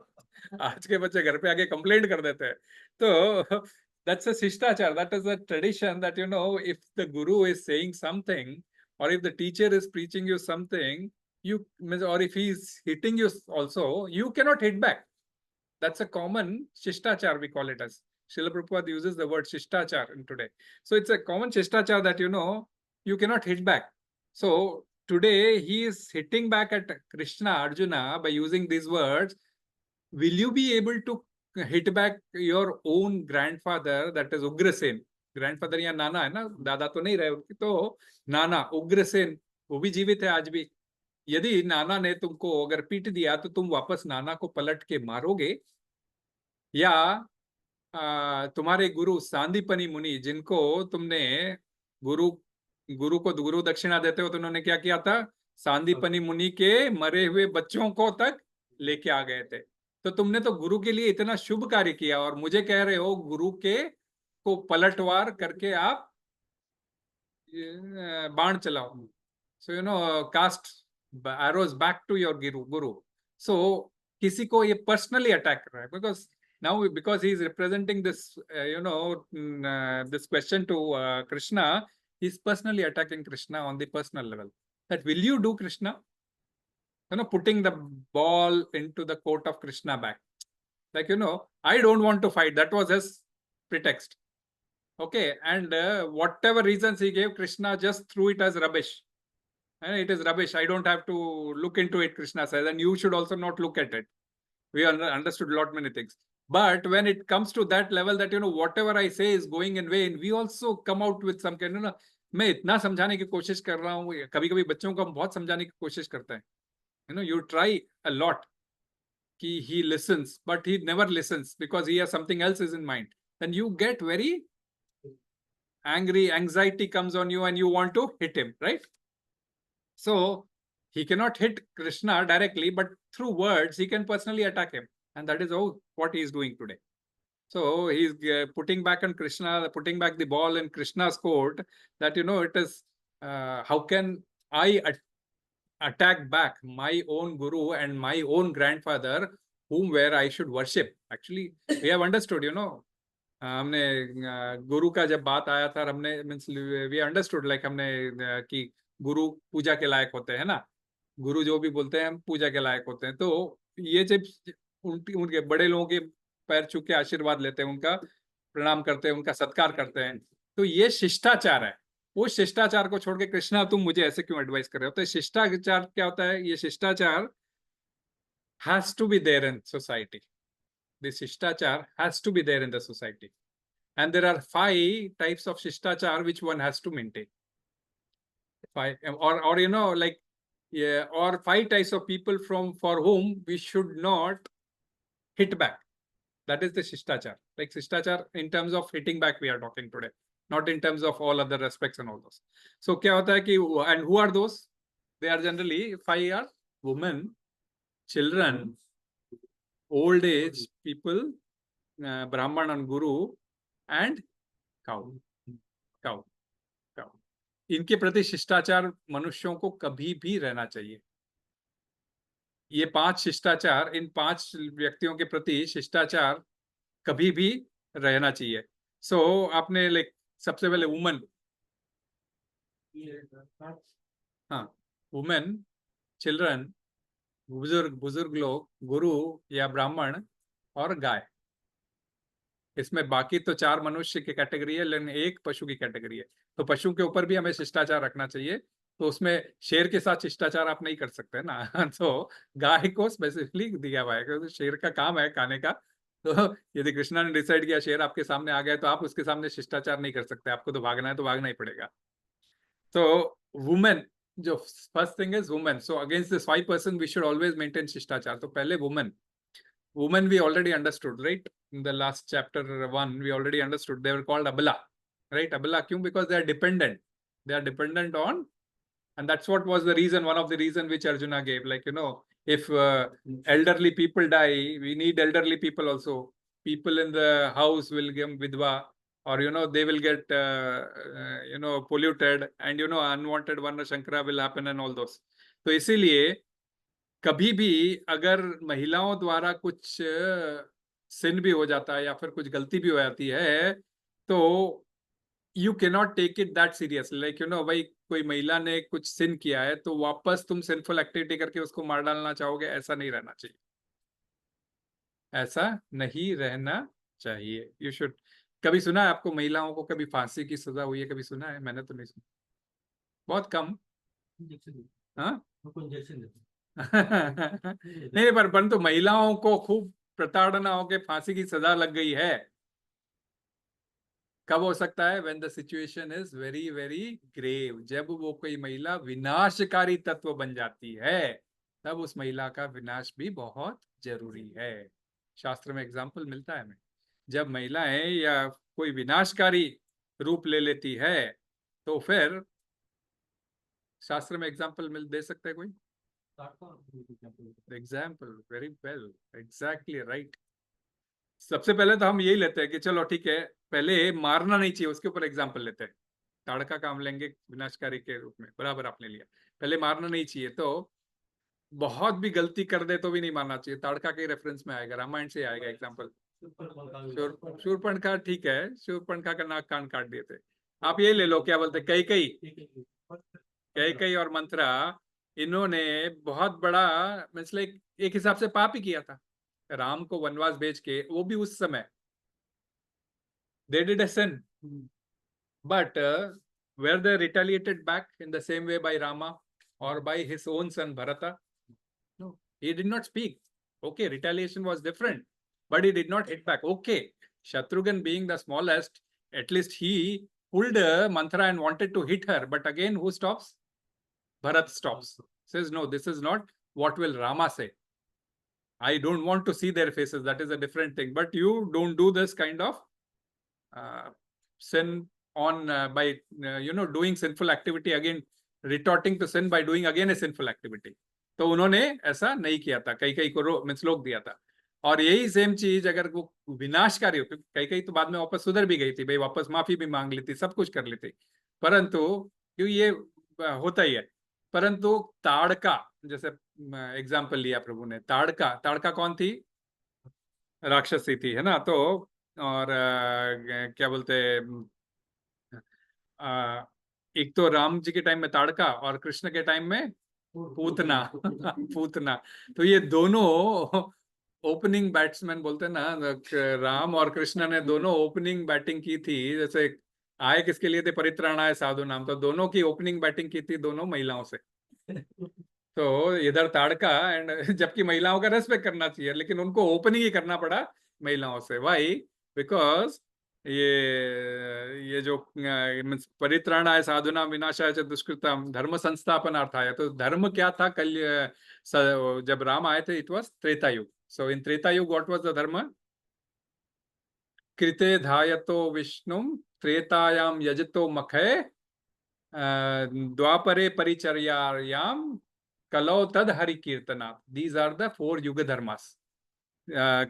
आज के बच्चे घर पे आके कंप्लेंट कर देते हैं. तो that's a शिष्टाचार, that is a tradition that if the guru is saying something or if the teacher is preaching you something, or if he is hitting you also, you cannot hit back. That's a common शिष्टाचार, we call it as. Srila Prabhupada uses the word शिष्टाचार in today. So it's a common शिष्टाचार that you cannot hit back. So today he is hitting back at Krishna, Arjuna by using these words. Will you be able to hit back your own grandfather, that is Ugrasen? Grandfather या नाना है ना, दादा तो नहीं रहे उनकी, तो नाना उग्रसेन वो भी जीवित है आज भी. यदि नाना ने तुमको अगर पीट दिया तो तुम वापस नाना को पलट के मारोगे, या तुम्हारे गुरु सांदीपनी मुनि जिनको तुमने गुरु को गुरु दक्षिणा देते हो, तो उन्होंने क्या किया था? सांदीपनी मुनि के मरे हुए बच्चों को तक लेके आ गए थे. तो तुमने तो गुरु के लिए इतना शुभ कार्य किया और मुझे कह रहे हो गुरु के को पलटवार करके आप बाण चलाओ. So cast arrows back to your guru. So किसी को ये personally attack कर रहा है, because he is representing this this question to Krishna. He is personally attacking Krishna on the personal level. That will you do, Krishna? Putting the ball into the court of Krishna back. Like, I don't want to fight. That was his pretext. Okay, and whatever reasons he gave, Krishna just threw it as rubbish. And it is rubbish. I don't have to look into it, Krishna says, and you should also not look at it. We understood a lot many things. But when it comes to that level that, whatever I say is going in vain, we also come out with some kind of, मैं इतना समझाने की कोशिश कर रहा हूँ, कभी-कभी बच्चों को हम बहुत समझाने की कोशिश करते हैं. You try a lot. He listens, but he never listens because he has something else is in mind. Then you get very angry, anxiety comes on you and you want to hit him, right? So he cannot hit Krishna directly, but through words, he can personally attack him. And that is what he is doing today. So he's putting back on Krishna, putting back the ball in Krishna's court, that, it is, how can I attack back my own guru and my own grandfather, where I should worship? Actually, we have understood, हमने गुरु का जब बात आया था, हमने means we understood, like हमने कि गुरु पूजा के लायक होते हैं ना, गुरु जो भी बोलते हैं हम पूजा के लायक होते हैं. तो ये जब उनके बड़े लोगों के पैर छू के आशीर्वाद लेते हैं, उनका प्रणाम करते हैं, उनका सत्कार करते हैं, तो ये शिष्टाचार है. वो शिष्टाचार को छोड़ के कृष्णा तुम मुझे ऐसे क्यों एडवाइस कर रहे हो? तो शिष्टाचार क्या होता है? ये shishtachar has to be there in society. This Shishtachar has to be there in the society. And there are 5 types of Shishtachar which one has to maintain. 5, or or 5 types of people for whom we should not hit back. That is the Shishtachar. Like Shishtachar in terms of hitting back we are talking today, not in terms of all other aspects and all those. So क्या होता है कि, and who are those? They are generally 5 are women, children, old age people, Brahman and Guru, and cow. इनके प्रति शिष्टाचार मनुष्यों को कभी भी रहना चाहिए. ये 5 शिष्टाचार, इन 5 व्यक्तियों के प्रति शिष्टाचार कभी भी रहना चाहिए. सो आपने लाइक सबसे पहले वुमन, हाँ, वुमेन, चिल्ड्रन, बुजुर्ग लोग, गुरु या ब्राह्मण और गाय. इसमें बाकी तो 4 मनुष्य की कैटेगरी है, लेकिन 1 पशु की कैटेगरी है. तो पशु के ऊपर भी हमें शिष्टाचार रखना चाहिए. तो उसमें शेर के साथ शिष्टाचार आप नहीं कर सकते ना. तो गाय को स्पेसिफिकली दिया हुआ है क्योंकि शेर का काम है खाने का. तो यदि कृष्णा ने डिसाइड किया शेर आपके सामने आ गया तो आप उसके सामने शिष्टाचार नहीं कर सकते. आपको तो भागना है तो भागना ही पड़ेगा. तो वुमेन, जो first thing is women. So against this 5 person we should always maintain shishtachar. तो पहले women we already understood, right? In the last chapter 1 we already understood they were called abala, right? Abala kyun? Because they are dependent on, and that's what was the reason, one of the reason which Arjuna gave, like, if elderly people die, we need elderly people also. People in the house will give vidva, or they will get polluted, and unwanted varna shankara will happen and all those. तो इसीलिए कभी भी अगर महिलाओं द्वारा कुछ सिन भी हो जाता है या फिर कुछ गलती भी हो जाती है, तो you can not take it that seriously. Like भाई कोई महिला ने कुछ सिन किया है तो वापस तुम सिंफुल एक्टिविटी करके उसको मार डालना चाहोगे. ऐसा नहीं रहना चाहिए. ऐसा नहीं रहना चाहिए. You should. कभी सुना है आपको महिलाओं को कभी फांसी की सजा हुई है? कभी सुना है? मैंने तो नहीं सुना, बहुत कम. हाँ नहीं, परंतु महिलाओं को खूब प्रताड़ना होकर फांसी की सजा लग गई है. कब हो सकता है? When the situation is very very grave. जब वो कोई महिला विनाशकारी तत्व बन जाती है, तब उस महिला का विनाश भी बहुत जरूरी है. शास्त्र में एग्जाम्पल मिलता है हमें. जब महिलाएं या कोई विनाशकारी रूप ले लेती है तो फिर शास्त्र में एग्जाम्पल दे सकते हैं कोई? Example, very well, exactly right. सबसे पहले तो हम यही लेते हैं कि चलो ठीक है, पहले मारना नहीं चाहिए, उसके ऊपर एग्जाम्पल लेते हैं. ताड़का काम लेंगे विनाशकारी के रूप में, बराबर आपने लिया। पहले मारना नहीं चाहिए, तो बहुत भी गलती कर दे तो भी नहीं मारना चाहिए। ताड़का के रेफरेंस में आएगा, रामायण से आएगा एग्जाम्पल। शूर्पणखा ठीक है, शूर्पणखा का नाक कान काट दिए थे। आप ये ले लो, क्या बोलते, कैकई और मंत्रा, इन्होंने बहुत बड़ा मतलब एक हिसाब से पाप ही किया था। राम को वनवास भेज के, वो भी उस समय they did a sin, but were they retaliated back in the same way by Rama or by his own son Bharata? No, he did not speak. Okay, retaliation was different, but he did not hit back. Okay, Shatrughan being the smallest, at least he pulled Manthara and wanted to hit her, but again, who stops? Bharat stops. Says, no, this is not what will Rama say. I don't want to see their faces. That is a different thing. But you don't do this kind of sin on by doing sinful activity again, retorting to sin by doing again a sinful activity. तो उन्होंने ऐसा नहीं किया था, कई को रोक दिया था। और यही सेम चीज अगर वो विनाशकारी हो, कई तो बाद में वापस सुधर भी गई थी, भाई वापस माफी भी मांग ली थी, सब कुछ कर ली थी, परंतु क्यों ये होता ही है। परंतु ताड़का, जैसे एग्जाम्पल लिया प्रभु ने, ताड़का कौन थी? राक्षसी थी, है ना। तो और क्या बोलते, एक तो राम जी के टाइम में ताड़का और कृष्ण के टाइम में पूतना पूतना। तो ये दोनों ओपनिंग बैट्समैन बोलते हैं ना, राम और कृष्ण ने दोनों ओपनिंग बैटिंग की थी। जैसे आए किसके लिए थे? परित्राणाय साधु नाम, तो दोनों की ओपनिंग बैटिंग की थी दोनों महिलाओं से। तो इधर ताड़का एंड जबकि महिलाओं का रेस्पेक्ट करना चाहिए, लेकिन उनको ओपनिंग ही करना पड़ा महिलाओं से। वाई? बिकॉज ये जो परित्राणाय साधुना विनाशाय च दुष्कृतम धर्म संस्थापनार्थाय, तो धर्म क्या था? जब राम आए थे, इट वाज त्रेता युग। सो इन त्रेता युग व्हाट वाज द धर्म? कृते धायतो विष्णु त्रेतायाम यजतो मखय द्वापरे परिचर्यायाम कलौ तद हरि कीर्तना। These are the 4 yuga dharmas.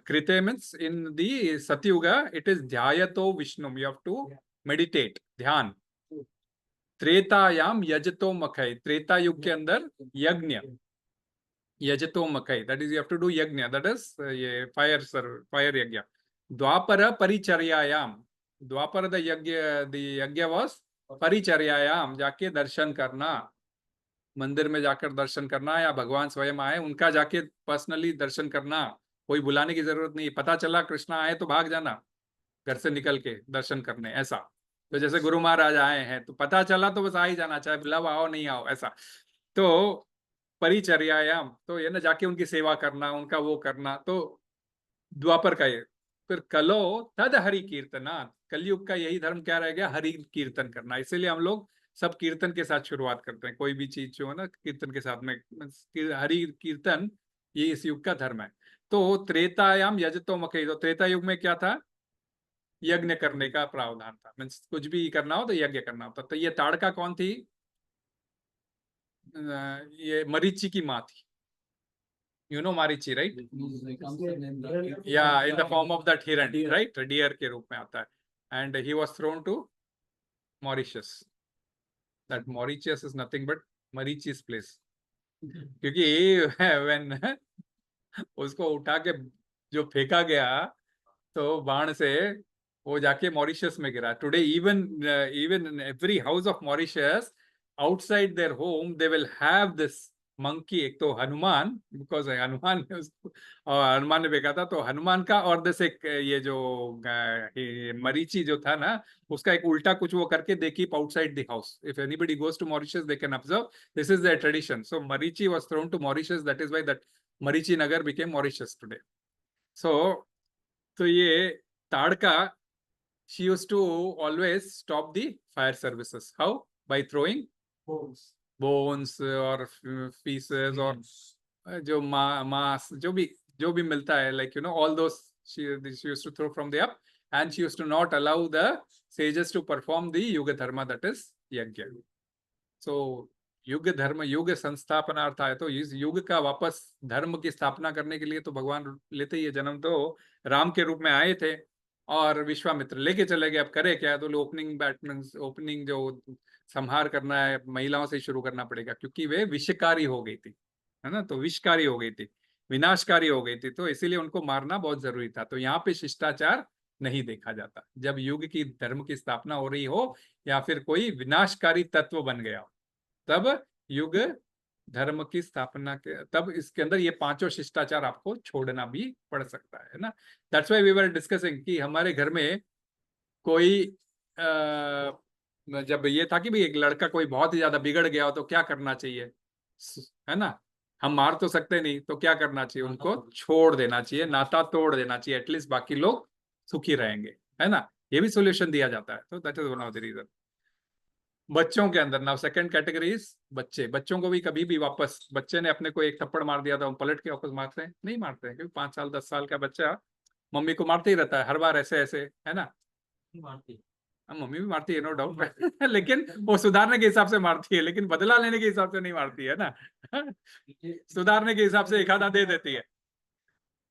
Krite means in the Satyuga it is dhyayato Vishnu, you have to meditate, ध्यान। त्रेतायाम यजतो मखय, त्रेता युग के अंदर यज्ञ, यजतो मखय, that is you have to do यज्ञ, that is ये fire यज्ञ। द्वापर परिचर्यायाम, द्वापर the यज्ञ was परिचर्यायाम, जाके दर्शन करना, मंदिर में जाकर दर्शन करना, या भगवान स्वयं आए उनका जाके पर्सनली दर्शन करना, कोई बुलाने की जरूरत नहीं। पता चला कृष्णा आए तो भाग जाना घर से निकल के दर्शन करने, ऐसा। तो जैसे गुरु महाराज आए हैं तो पता चला तो बस आ ही जाना, चाहे बुलाओ आओ नहीं आओ, ऐसा। तो परिचर्यायाम, तो ये ना जाके उनकी सेवा करना, उनका वो करना, तो द्वापर का ये। फिर कलो तद हरि कीर्तना, कलयुग का यही धर्म क्या रह गया? हरि कीर्तन करना। इसीलिए हम लोग सब कीर्तन के साथ शुरुआत करते हैं, कोई भी चीज जो है ना कीर्तन के साथ में, हरि कीर्तन, ये इस युग का धर्म है। तो त्रेतायाम यजतो मखय, तो त्रेता युग में क्या था? यज्ञ करने का प्रावधान था, मीन्स कुछ भी करना हो तो यज्ञ करना होता। तो ये ताड़का कौन थी? ये मरीचि की माँ थी। You know Marichi, right? Yeah, in the form of that hiran, right? Deer के रूप में आता है। And he was thrown to Mauritius. That Mauritius is nothing but Marichi's place. क्योंकि when उसको उठा के जो फेंका गया तो बाण से, वो जाके मॉरिशस में गिरा। Today even in every house of Mauritius, outside their home they will have this monkey। एक तो हनुमान, बिकॉज हनुमान ने उसको, हनुमान ने फेंका था, तो हनुमान का, और दस एक ये जो मरीची जो था ना, उसका एक उल्टा कुछ वो करके they keep outside the house. If anybody goes to Mauritius they can observe, this is their tradition. So Marichi was thrown to Mauritius, that is why that Marichi Nagar became Mauritius today. So तो ये Tadaka, she used to always stop the fire services. How? By throwing bones or pieces or जो mass, जो भी मिलता है, like all those she used to throw from the up, and she used to not allow the sages to perform the yuga dharma, that is yajna. So युग धर्म, युग संस्थापनार्थ है। तो इस युग का वापस धर्म की स्थापना करने के लिए तो भगवान लेते ही जन्म तो राम के रूप में आए थे, और विश्वामित्र लेके चले गए। अब करे क्या, तो ओपनिंग बैट्समैन, ओपनिंग जो संहार करना है महिलाओं से शुरू करना पड़ेगा, क्योंकि वे विषकारी हो गई थी, है ना, तो विषकारी हो गई थी, विनाशकारी हो गई थी, तो इसीलिए उनको मारना बहुत जरूरी था। तो यहाँ पे शिष्टाचार नहीं देखा जाता। जब युग की धर्म की स्थापना हो रही हो या फिर कोई विनाशकारी तत्व बन गया हो, तब युग धर्म की स्थापना के, तब इसके अंदर ये पांचों शिष्टाचार आपको छोड़ना भी पड़ सकता है ना। That's why we were discussing कि हमारे घर में कोई जब ये था कि भाई एक लड़का कोई बहुत ही ज्यादा बिगड़ गया हो तो क्या करना चाहिए, है ना, हम मार तो सकते नहीं, तो क्या करना चाहिए, उनको छोड़ देना चाहिए, नाता तोड़ देना चाहिए, एटलीस्ट बाकी लोग सुखी रहेंगे, है ना, ये भी सोल्यूशन दिया जाता है। तो that is one of the reason. बच्चों के अंदर नाउ सेकंड कैटेगरी बच्चे, बच्चों को भी कभी भी वापस, बच्चे ने अपने को एक थप्पड़ मार दिया था, हम पलट के वापस मारते हैं? नहीं मारते हैं, क्योंकि 5 साल 10 साल का बच्चा मम्मी को मारते ही रहता है हर बार, ऐसे ऐसे, है ना। मारती मम्मी भी मारती है, नो डाउट लेकिन वो सुधारने के हिसाब से मारती है, लेकिन बदला लेने के हिसाब से नहीं मारती है ना सुधारने के हिसाब से एक आधा दे देती है।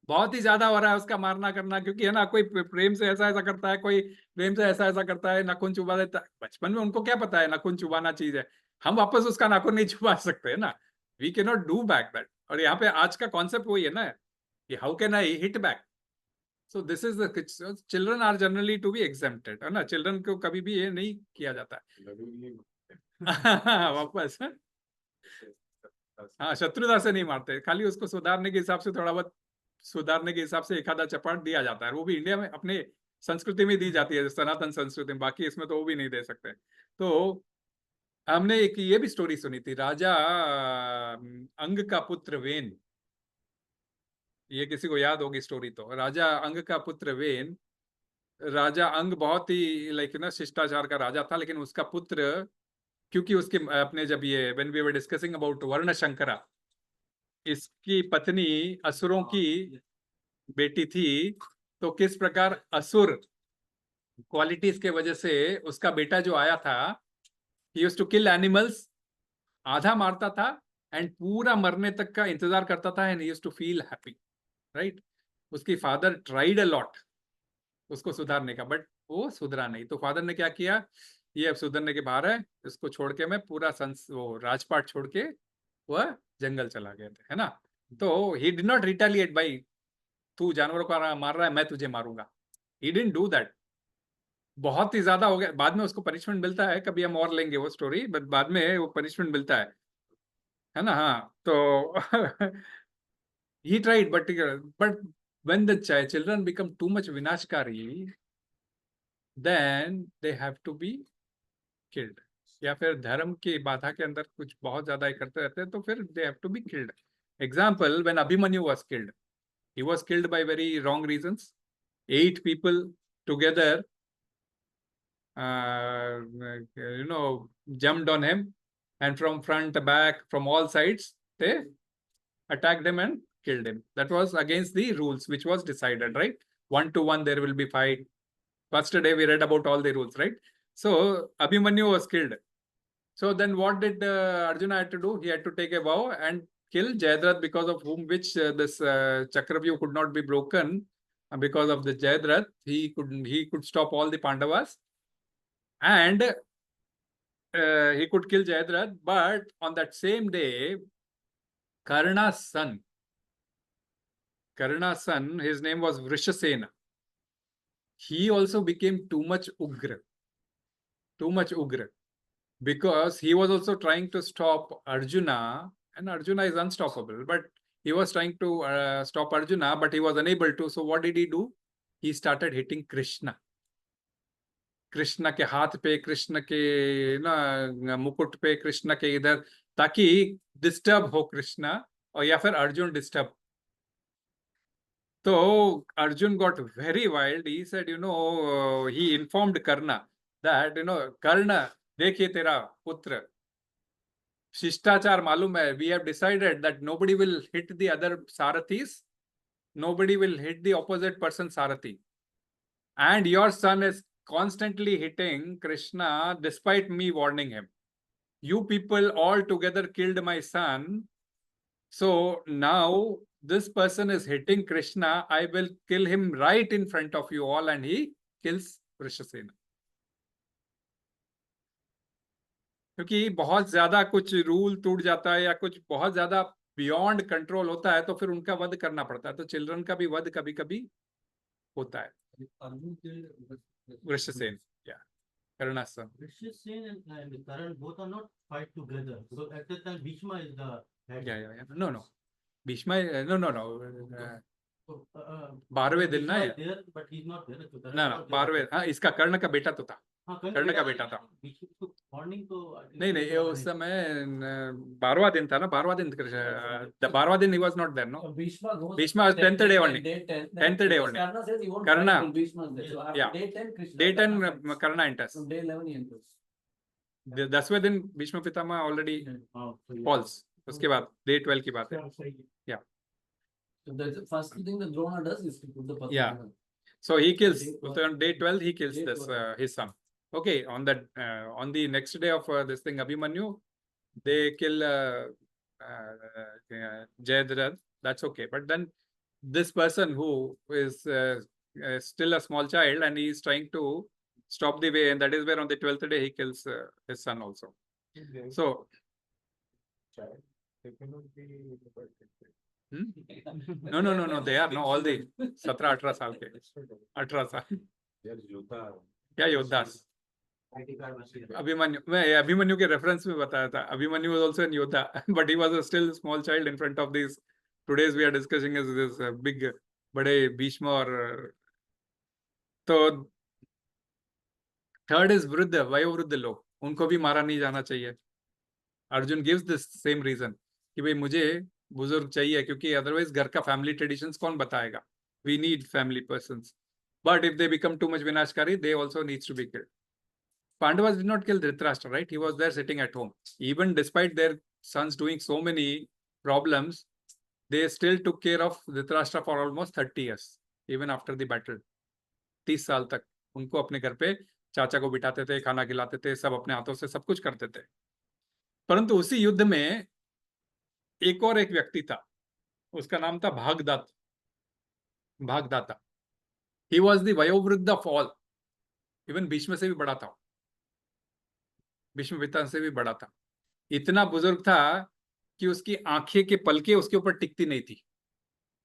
बहुत ही ज्यादा हो रहा है उसका मारना करना, क्योंकि है ना, कोई प्रेम से ऐसा ऐसा करता है, कोई प्रेम से ऐसा ऐसा करता है, नाखून चुबा देता है। बचपन में उनको क्या पता है नाखून चुबाना चीज है, हम वापस उसका नाखून नहीं चुबा सकते है ना, we can not do back that. और यहाँ पे आज का कॉन्सेप्ट वही है ना कि how can I hit back. So this is the, children are generally to be exempted, है ना, चिल्ड्रन को कभी भी ये नहीं किया जाता है वापस। हाँ, शत्रुता से नहीं मारते, खाली उसको सुधारने के हिसाब से, थोड़ा बहुत सुधारने के हिसाब से एक आधा चपाट दिया जाता है, वो भी इंडिया में अपने संस्कृति में दी जाती है, सनातन संस्कृति में, बाकी इसमें तो वो भी नहीं दे सकते। तो हमने एक ये भी स्टोरी सुनी थी, राजा अंग का पुत्र वेन, ये किसी को याद होगी स्टोरी, तो राजा अंग का पुत्र वेन, राजा अंग बहुत ही लाइक ना शिष्टाचार का राजा था, लेकिन उसका पुत्र, क्योंकि उसके अपने, जब ये when we were discussing about varna shankara, इसकी पत्नी असुरों की बेटी थी, तो किस प्रकार असुर क्वालिटीज के वजह से उसका बेटा जो आया था, he used to kill animals, आधा मारता था एंड पूरा मरने तक का इंतजार करता था, and he used to feel happy, right. उसकी फादर ट्राइड अ लॉट उसको सुधारने का, बट वो सुधरा नहीं, तो फादर ने क्या किया, ये अब सुधरने के बाहर है, इसको छोड़ के मैं पूरा वो राजपाट छोड़ के वह जंगल चला गया था, है ना। तो ही डिड नॉट रिटेलिएट बाई, तू जानवरों को मार रहा है मैं तुझे मारूंगा, ही डिडंट डू दैट। बहुत ही ज्यादा हो गया, बाद में उसको पनिशमेंट मिलता है, कभी हम और लेंगे वो स्टोरी, बट बाद में वो पनिशमेंट मिलता है ना। हाँ, तो he tried, but when the children become too much vinashkari, then they have to be killed, या फिर धर्म की बाधा के अंदर कुछ बहुत ज्यादा ही करते रहते हैं, तो फिर they have to be killed. Example, when Abhimanyu was killed, he was killed by very wrong reasons. 8 people together jumped on him, and from front, back, from all sides, they attacked him and killed him. That was against the rules which was decided, right? 1-1 there will be fight. First day we read about all the rules, right? So Abhimanyu was killed. So then what did Arjuna had to do? He had to take a vow and kill Jayadratha, because of whom which this Chakravyuh could not be broken. Because of the Jayadratha, he could stop all the Pandavas, and he could kill Jayadratha. But on that same day, Karna's son, his name was Vrishasena. He also became too much ugra, because he was also trying to stop Arjuna, and Arjuna is unstoppable, but he was trying to stop Arjuna, but he was unable to. So what did he do? He started hitting Krishna. Krishna के हाथ पे, कृष्ण के ना मुकुट पे, कृष्ण के इधर, ताकि डिस्टर्ब हो कृष्ण, और या फिर अर्जुन डिस्टर्ब। तो Arjun got very wild. He said, he informed Karna that, Karna, देखिए तेरा पुत्र, शिष्टाचार मालूम है, we have decided that nobody will hit the other Sarathis, nobody will hit the opposite person Sarathi, and your son is constantly hitting Krishna despite me warning him. You people all together killed my son. So now this person is hitting Krishna, I will kill him right in front of you all, and he kills Vrishasena. क्योंकि बहुत ज्यादा कुछ rule टूट जाता है या कुछ बहुत ज्यादा बियॉन्ड कंट्रोल होता है तो फिर उनका वध करना पड़ता है, तो चिल्ड्रन का भी वध कभी कभी होता है. वृषसेन, या कर्णासन. Vrishasena and Karan both are not fight together. So at that time Bhishma is the head. या no Bhishma, no So, 12वें दिन ना Bhishma ये. is there, but he's not there. So Karan ना is ना not there. 12वें, हाँ इसका कर्ण का बेटा तो था. हाँ, कर्ण का बेटा था. Bhishma तो morning तो नहीं ये उस समय 12वां दिन था ना. 12वां दिन 12वां दिन he was not there, no. Bhishma goes. Bhishma was 10th day only. Day 10. 10th day only. Karna says he won't Karna. fight till Bhishma is there. So after Yeah. day 10, Krishna. Day 10 Karna fights. Karna enters. From day 11 he enters. 10वें दिन Bhishma Pitamah already Oh, so yeah. Falls. उसके बाद day 12 की बात है. So the first thing that Drona does is to put the person. Yeah. on So he kills, Day so on day 12 he kills Day this 12. his son. Okay, on that on the next day of this thing Abhimanyu, they kill Jayadratha. That's okay, but then this person who is still a small child and he is trying to stop the way, and that is where on the 12th day he kills his son also. So Child, they cannot be no, they are no all the 17-18 साल के. 18 साल. They are Yoddha. क्या योद्धास. ID card must be there. Abhimanyu, मैं अभिमन्यु के reference में बताया था. Abhimanyu was also in योद्धा, but he was a still small child in front of these. Today's we are discussing is this big बड़े भीष्म और तो थर्ड इज वृद्ध, वयोवृद्ध लोग, उनको भी मारा नहीं जाना चाहिए. Arjun gives this same reason कि भाई मुझे बुजुर्ग चाहिए क्योंकि अदरवाइज घर का फैमिली ट्रेडिशंस कौन बताएगा. We need family persons, but if they become too much विनाशकारी they also needs to be killed. Pandavas did not kill Dhritarashtra, right? He was there sitting at home. Even despite their sons doing so many problems, they still took care of Dhritarashtra for almost 30 years, even after the battle. 30 साल तक उनको अपने घर पे चाचा को बिठाते थे, खाना खिलाते थे, सब अपने हाथों से सब कुछ करते थे. परंतु उसी युद्ध में एक और एक व्यक्ति था, उसका नाम था भागदाता. He was the वयोवृद्ध of all. इवन भीष्म से भी बड़ा था, भीष्म पिता से भी बड़ा था. इतना बुजुर्ग था कि उसकी आंखें के पलके उसके ऊपर टिकती नहीं थी.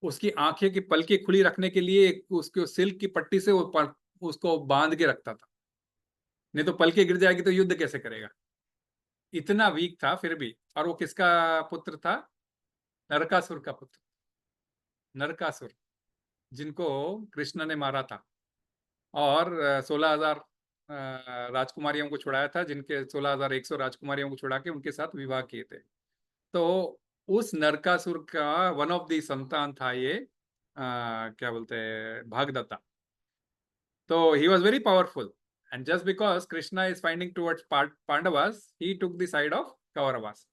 उसकी आंखें की पलके खुली रखने के लिए उसके सिल्क की पट्टी से उसको बांध के रखता था, नहीं तो पलके गिर जाएगी तो युद्ध कैसे करेगा. इतना वीक था फिर भी. और वो किसका पुत्र था? नरकासुर का पुत्र. नरकासुर जिनको कृष्ण ने मारा था और 16,000 राजकुमारियों को छुड़ाया था, जिनके 16,100 राजकुमारियों को छुड़ा के उनके साथ विवाह किए थे. तो उस नरकासुर का वन ऑफ द संतान था ये क्या बोलते हैं, भागदत्ता. तो he was very powerful, and just because Krishna is finding towards Pandavas, he took the side of Kauravas.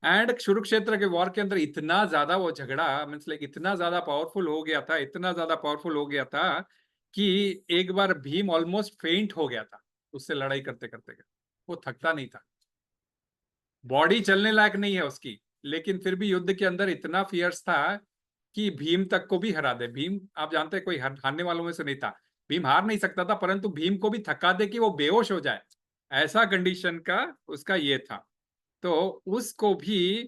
And Kurukshetra के वॉर के अंदर इतना ज्यादा वो झगड़ा, मीन्स लाइक इतना ज्यादा पावरफुल हो गया था, इतना ज्यादा पावरफुल हो गया था कि एक बार भीम ऑलमोस्ट फेंट हो गया था उससे लड़ाई करते करते. वो थकता नहीं था, बॉडी चलने लायक नहीं है उसकी, लेकिन फिर भी युद्ध के अंदर इतना फियर्स था कि भीम तक को भी हरा दे. भीम आप जानते हैं कोई हारने वालों में से नहीं था. भीम हार नहीं सकता था, परंतु भीम को भी थका दे कि वो बेहोश हो जाए, ऐसा कंडीशन का उसका ये था. तो उसको भी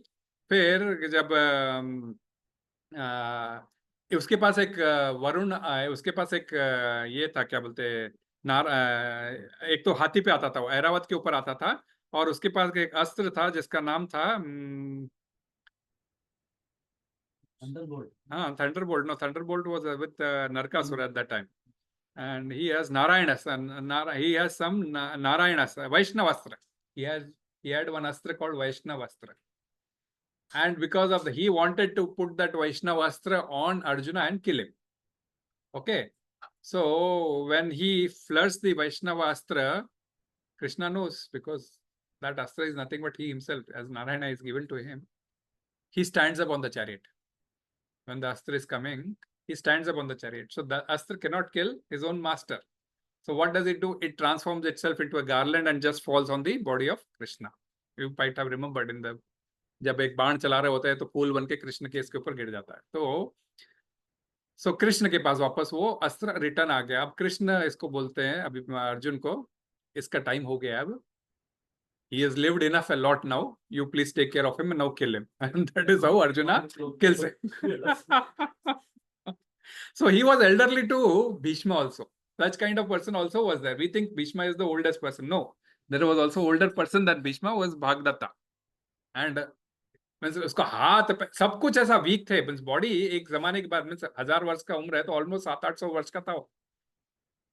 फिर जब उसके पास एक वरुण, उसके पास एक ये था क्या बोलते एक तो हाथी पे आता था, वो ऐरावत के ऊपर आता था, और उसके पास एक अस्त्र था जिसका नाम था Thunderbolt. Thunderbolt. No, Thunderbolt was with Narkasura at that time, and he has Narayanas, and he has some Narayanas, Vaishnavastra. He had one astra called Vaishnavastra, and because of he wanted to put that Vaishnavastra on Arjuna and kill him. Okay, so when he flirts the Vaishnavastra, Krishna knows, because that astra is nothing but he himself, as Narayana is given to him. He stands up on the chariot. When the astra is coming, he stands up on the chariot. So the astra cannot kill his own master. So what does it do? It transforms itself into a garland and just falls on the body of Krishna. You might have remembered in the जब एक बाण चला रहे होते हैं तो फूल बन के कृष्ण के इसके ऊपर गिर जाता है। तो सो कृष्ण के पास वापस वो अस्त्र रिटर्न आ गया। अब कृष्ण इसको बोलते हैं अभी अर्जुन को, इसका टाइम हो गया अब, he has lived enough a lot now, you please take care of him and now kill him, and that is how Arjuna kills him. So he was elderly to Bhishma also. Such kind of person also was there. We think Bhishma is the oldest person. No, there was also older person than Bhishma was Bhagdatta. And means उसका हाथ सब कुछ ऐसा week थे, means body एक जमाने के बाद, मीन्स 1000 वर्ष का उम्र है तो ऑलमोस्ट 700-800 वर्ष का था वो।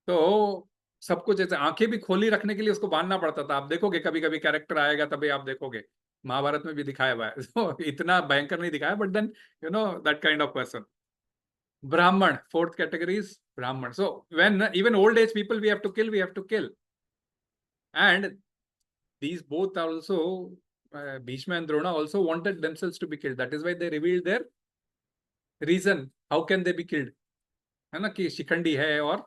तो सब कुछ ऐसे आंखें भी खोली रखने के लिए उसको बांधना पड़ता था। आप देखोगे कभी कभी कैरेक्टर आएगा तभी आप देखोगे, महाभारत में भी दिखाया हुआ है। तो इतना भयंकर नहीं दिखाया, but then you know that kind of person. Brahmin, fourth category is Brahmin. So when even old age people we have to kill and these both are also Bhishma and Drona also wanted themselves to be killed. That is why they revealed their reason how can they be killed, है ना, कि शिखंडी है और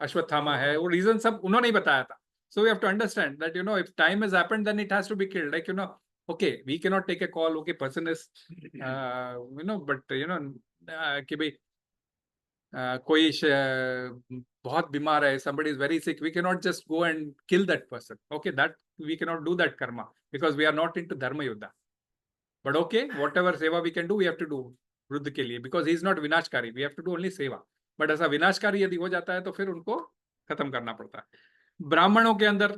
अश्वत्थामा है, वो reason सब उन्होंने ही बताया था। So we have to understand that, you know, if time has happened then it has to be killed, like, you know, okay, we cannot take a call, okay, person is you know, but you know कि भाई कोई बहुत बीमार है, somebody is very sick, we cannot just go and kill that person, okay, that we cannot do that karma because we are not into dharma yuddha, but okay, whatever seva we can do, we have to do वृद्ध के लिए, because he is not विनाशकारी, we have to do only सेवा। But ऐसा विनाशकारी यदि हो जाता है तो फिर उनको खत्म करना पड़ता है। ब्राह्मणों के अंदर,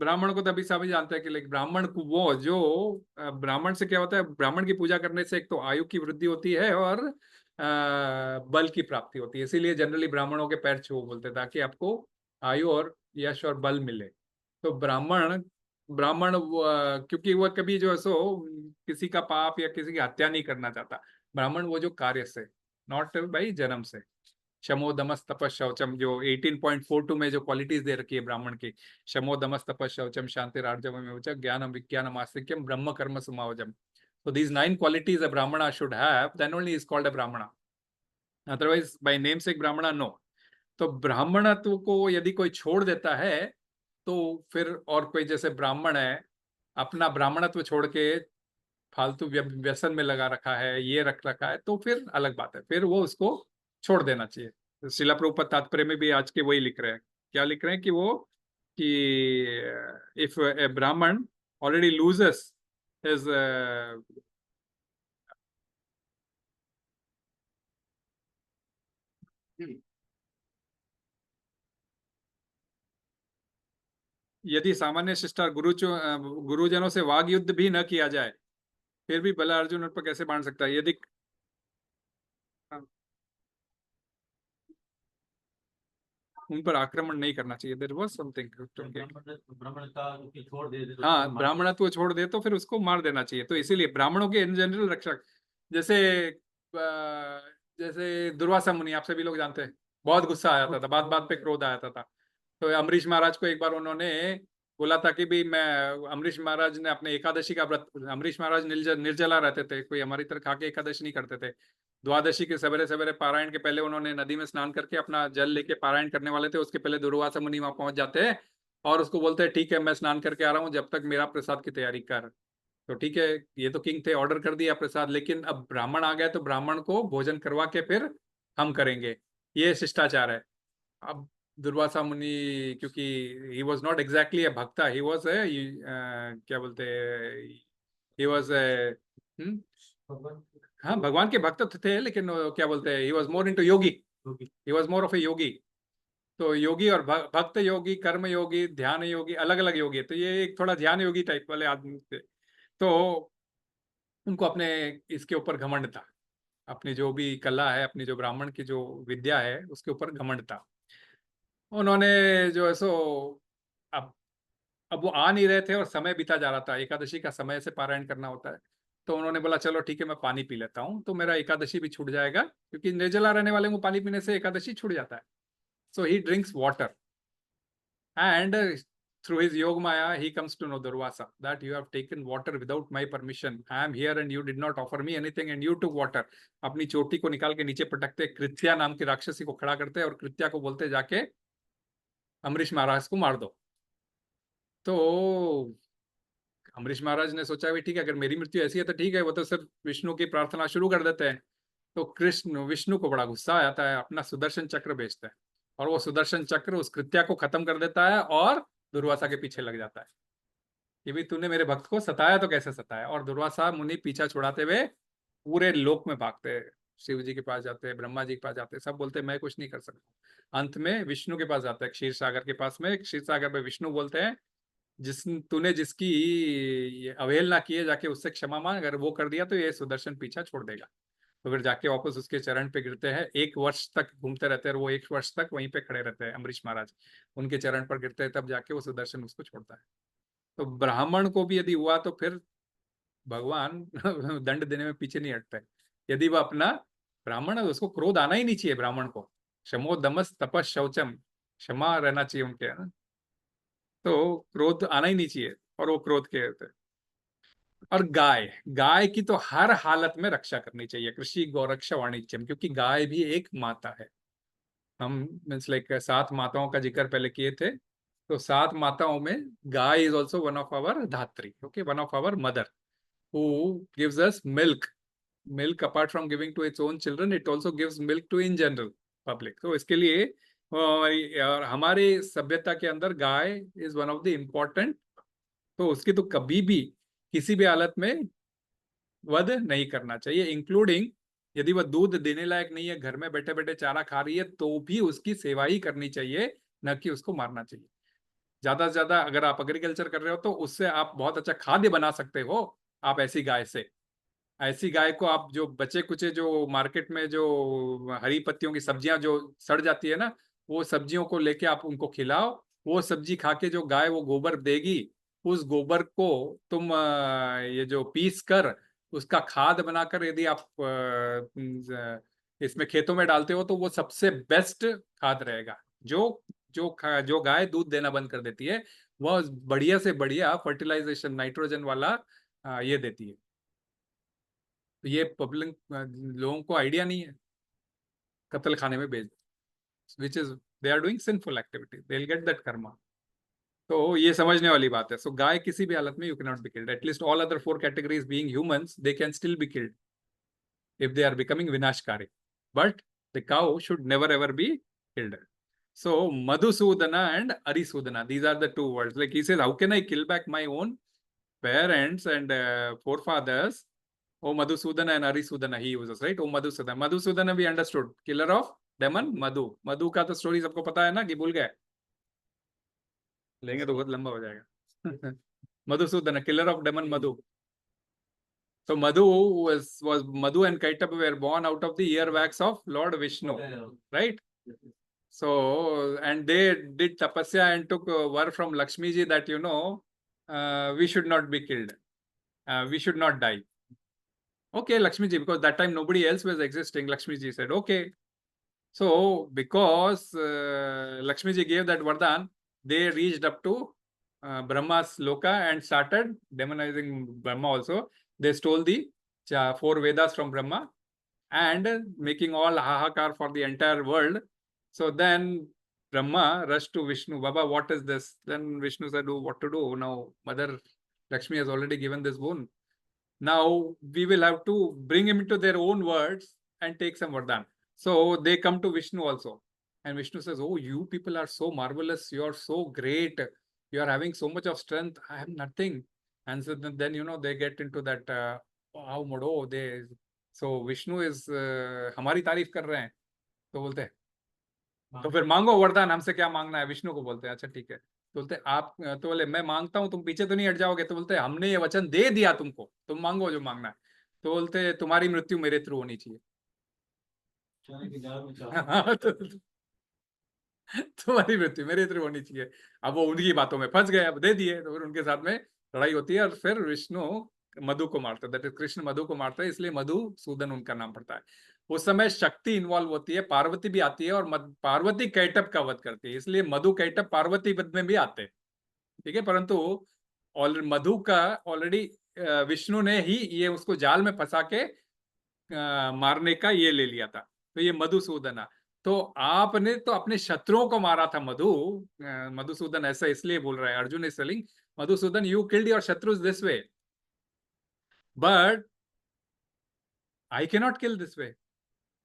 ब्राह्मण को तभी सभी जानते हैं कि लाइक ब्राह्मण को वो जो ब्राह्मण से क्या होता है, ब्राह्मण की पूजा करने से एक तो आयु की वृद्धि होती है और बल की प्राप्ति होती है। इसीलिए जनरली ब्राह्मणों के पैर छुओ बोलते ताकि आपको आयु और यश और बल मिले। तो ब्राह्मण क्योंकि वह कभी जो है सो किसी का पाप या किसी की हत्या नहीं करना चाहता। ब्राह्मण वो जो कार्य से, नॉट बाई जन्म से। शमो दमस तपस शौचम, जो 18.42 में जो क्वालिटीज दे रखी है ब्राह्मण की, शमो दमस तपस शौचम शांति रार्जवम ज्ञानम विज्ञानम आस्तिक्यम ब्रह्म कर्म समावजम। So these 9 qualities a brahmana should have, then only is called a brahmana. Otherwise by namesake brahmana no. तो ब्राह्मणत्व को यदि कोई छोड़ देता है तो फिर, और कोई जैसे ब्राह्मण है अपना ब्राह्मणत्व छोड़ के फालतू व्यसन में लगा रखा है, ये रख रखा है, तो फिर अलग बात है, फिर वो उसको छोड़ देना चाहिए। तो शिला प्रभुपाद तात्पर्य में भी आज के वही लिख रहे हैं। क्या लिख रहे हैं कि वो कि इफ ए ब्राह्मण ऑलरेडी लूजेस हिज यदि सामान्य शिष्टाचार गुरुजनों से वाग युद्ध भी न किया जाए फिर भी भला अर्जुन उन पर कैसे बांध सकता है? यदि उन पर आक्रमण नहीं करना चाहिए, देयर वाज समथिंग, ब्राह्मणता छोड़ दे तो हाँ, ब्राह्मणत्व छोड़ दे तो फिर उसको मार देना चाहिए। तो इसीलिए ब्राह्मणों के इन जनरल रक्षक, जैसे दुर्वासा मुनि, आप सभी लोग जानते हैं, बहुत गुस्सा आया था, बात बात पे क्रोध आया था। तो अमरीश महाराज को एक बार उन्होंने बोला था कि भी मैं, अमरीश महाराज ने अपने एकादशी का व्रत, अमरीश महाराज निर्जला रहते थे, कोई हमारी तरह खा के एकादशी नहीं करते थे। द्वादशी के सवेरे सवेरे पारायण के पहले उन्होंने नदी में स्नान करके अपना जल लेके पारायण करने वाले थे। उसके पहले दुर्वासा मुनि वहां पहुंच जाते हैं और उसको बोलते हैं ठीक है मैं स्नान करके आ रहा हूँ, जब तक मेरा प्रसाद की तैयारी कर। तो ठीक है, ये तो किंग थे, ऑर्डर कर दिया प्रसाद, लेकिन अब ब्राह्मण आ गया तो ब्राह्मण को भोजन करवा के फिर हम करेंगे, ये शिष्टाचार है। अब दुर्वासा मुनि, क्योंकि ही वॉज नॉट एग्जैक्टली ए भक्ता, ही वॉज ए क्या बोलते, ही वॉज ए हाँ भगवान के भक्त थे, लेकिन क्या बोलते हैं, he was more into yogi, he was more of a yogi. तो योगी और भक्त योगी, कर्म योगी, ध्यान योगी, अलग अलग योगी है। तो ये एक थोड़ा ध्यान योगी टाइप वाले आदमी थे। तो उनको अपने इसके ऊपर घमंड था, अपनी जो भी कला है, अपनी जो ब्राह्मण की जो विद्या है उसके ऊपर घमंड था। उन्होंने जो है सो अब वो आ नहीं रहे थे और समय बीता जा रहा था, एकादशी का समय से पारायण करना होता है। तो उन्होंने बोला चलो ठीक है मैं पानी पी लेता हूँ तो मेरा एकादशी भी छूट जाएगा, क्योंकि निर्जला रहने वाले को पानी पीने से एकादशी छूट जाता है। So he drinks water and through his yog maya he comes to know Durvasa that you have taken water without my permission. I am here and you did not offer me anything and you took water. अपनी चोटी को निकाल के नीचे पटकते, कृत्या नाम की राक्षसी को खड़ा करते और कृत्या को बोलते जाके अमरीश महाराज को मार दो। तो अम्बरीश महाराज ने सोचा भी ठीक है, अगर मेरी मृत्यु ऐसी है तो ठीक है, वो तो सिर्फ विष्णु की प्रार्थना शुरू कर देते हैं। तो कृष्ण विष्णु को बड़ा गुस्सा आता है, अपना सुदर्शन चक्र भेजता है और वो सुदर्शन चक्र उस कृत्या को खत्म कर देता है और दुर्वासा के पीछे लग जाता है कि भाई तूने मेरे भक्त को सताया तो कैसे सताया। और दुर्वासा मुनि पीछा छुड़ाते हुए पूरे लोक में भागते हैं, शिव जी के पास जाते हैं, ब्रह्मा जी के पास जाते हैं, सब बोलते हैं मैं कुछ नहीं कर सकता। अंत में विष्णु के पास जाता है, क्षीर सागर के पास में। क्षीर सागर में विष्णु बोलते हैं तूने जिसकी ये अवहेलना की है जाके उससे क्षमा मांग, अगर वो कर दिया तो ये सुदर्शन पीछा छोड़ देगा। तो फिर जाके वापस उसके चरण पे गिरते हैं, 1 वर्ष तक घूमते रहते हैं और वो 1 वर्ष तक वहीं पे खड़े रहते हैं अम्बरीश महाराज, उनके चरण पर गिरते हैं, तब जाके वो सुदर्शन उसको छोड़ता है। तो ब्राह्मण को भी यदि हुआ तो फिर भगवान दंड देने में पीछे नहीं हटते। यदि वह अपना ब्राह्मण है उसको क्रोध आना ही नहीं चाहिए, ब्राह्मण को क्षमो दमस तपस शौचम, क्षमा रहना चाहिए उनके, है ना, तो क्रोध आना ही नहीं चाहिए और वो क्रोध के होते। और गाय, गाय की तो हर हालत में रक्षा करनी चाहिए, कृषि गौरक्षा वाणिज्यम, क्योंकि गाय भी एक माता है। हम मीन्स लाइक 7 माताओं का जिक्र पहले किए थे, तो 7 माताओं में gaay is also one of our dhatri, okay, one of our mother who gives us milk apart from giving to its own children, it also gives milk to in general public। तो इसके लिए और हमारे सभ्यता के अंदर guy is one of the important, तो उसकी तो कभी भी किसी भी हालत में वध नहीं करना चाहिए, इंक्लूडिंग यदि वह दूध देने लायक नहीं है, घर में बैठे बैठे चारा खा रही है, तो भी उसकी सेवा ही करनी चाहिए, न कि उसको मारना चाहिए। ज्यादा से ज्यादा अगर आप एग्रीकल्चर कर रहे हो तो उससे आप बहुत अच्छा खाद्य बना सकते हो, आप ऐसी गाय से। ऐसी गाय को आप जो बचे कुचे जो मार्केट में जो हरी पत्तियों की सब्जियां जो सड़ जाती है ना, वो सब्जियों को लेके आप उनको खिलाओ, वो सब्जी खा के जो गाय वो गोबर देगी, उस गोबर को तुम ये जो पीस कर उसका खाद बनाकर यदि आप इसमें खेतों में डालते हो तो वो सबसे बेस्ट खाद रहेगा। जो गाय दूध देना बंद कर देती है वह बढ़िया से बढ़िया फर्टिलाइजेशन नाइट्रोजन वाला ये देती है। तो ये पब्लिक लोगों को आइडिया नहीं है, कत्ल खाने में भेज, which is they are doing sinful activity, they will get that karma. तो ये समझने वाली बात है। सो गाय किसी भी हालत में you can not be killed, at least all other 4 categories being humans they can still be killed if they are becoming vinashkari, but the cow should never ever be killed. So Madhusudana and Arisudana, these are the 2 words. Like he says, how can I kill back my own parents and forefathers? Oh Madhusudana and Arisudana he uses, right? Oh Madhusudana, Madhusudana we understood, killer of demon Madhu। मधु का तो story सबको पता है ना, कि भूल गए, लेंगे तो बहुत लंबा हो जाएगा। Madhusudana, killer of demon Madhu। So Madhu was Madhu and Kaitaba were born out of the earwax of Lord Vishnu, right? So and they did tapasya and took word from Lakshmi ji that we should not be killed, we should not die. Okay, Lakshmi ji, because that time nobody else was existing. Lakshmi ji said okay. So because Lakshmi ji gave that vardhan, they reached up to Brahma's loka and started demonizing Brahma also. They stole the 4 Vedas from Brahma and making all hahakar for the entire world. So then Brahma rushed to Vishnu, Baba, what is this? Then Vishnu said, oh, what to do? Now Mother Lakshmi has already given this boon. Now we will have to bring him into their own words and take some vardhan. So they come to Vishnu also. And Vishnu says, oh, you people are so marvelous. You are so great. You are having so much of strength. I have nothing. And so then they get into that how modo they, so Vishnu is हमारी तारीफ कर रहे हैं, तो बोलते हैं तो फिर मांगो वरदान, हमसे क्या मांगना है? विष्णु को बोलते हैं अच्छा ठीक है। तो बोलते आप, तो बोले मैं मांगता हूँ, तुम पीछे तो नहीं हट जाओगे? तो बोलते हमने ये वचन दे दिया तुमको, तुम मांगो जो मांगना है। तो बोलते तुम्हारी मृत्यु मेरे थ्रू होनी चाहिए। तुम्हारी मृत्यु मेरे थ्रू होनी चाहिए। अब वो उनकी बातों में फंस गए, अब दे दिए, तो फिर उनके साथ में लड़ाई होती है और फिर विष्णु मधु को मारता है, दैट इज कृष्ण मधु को मारता है, इसलिए मधुसूदन उनका नाम पड़ता है। उस समय शक्ति इन्वॉल्व होती है, पार्वती भी आती है और पार्वती कैटब का वध करती है, इसलिए मधु कैटब पार्वती वध में भी आते हैं, ठीक है। परंतु मधु का ऑलरेडी विष्णु ने ही ये उसको जाल में फंसा के मारने का ये ले लिया था, तो ये मधुसूदना। तो आपने तो अपने शत्रुओं को मारा था मधुसूदन, ऐसा इसलिए बोल रहा है Arjun is selling Madhusudan, you killed your Shatrus this way. But I cannot kill this way.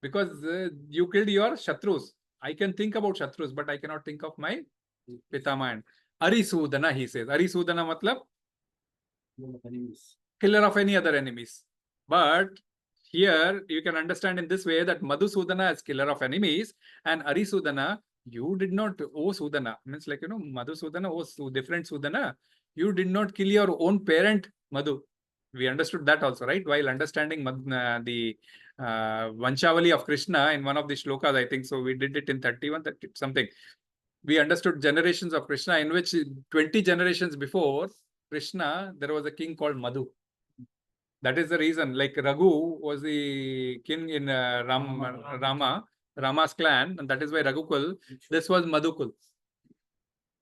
Because you killed your Shatrus. I can think about Shatrus, but I cannot think of my Pitama. And Arisudana, he says. Arisudana matlab? Killer of any other enemies. But here you can understand in this way that Madhusudana is killer of enemies, and Arisudana, you did not, oh Sudana, means like, Madhusudana, oh different Sudana, you did not kill your own parent, Madhu. We understood that also, right? While understanding the Vanchavali of Krishna in one of the shlokas, I think so, we did it in 31, 30, something. We understood generations of Krishna, in which 20 generations before Krishna, there was a king called Madhu. That is the reason, like Raghu was the king in Rama's clan, and that is why Raghukul, this was Madhukul.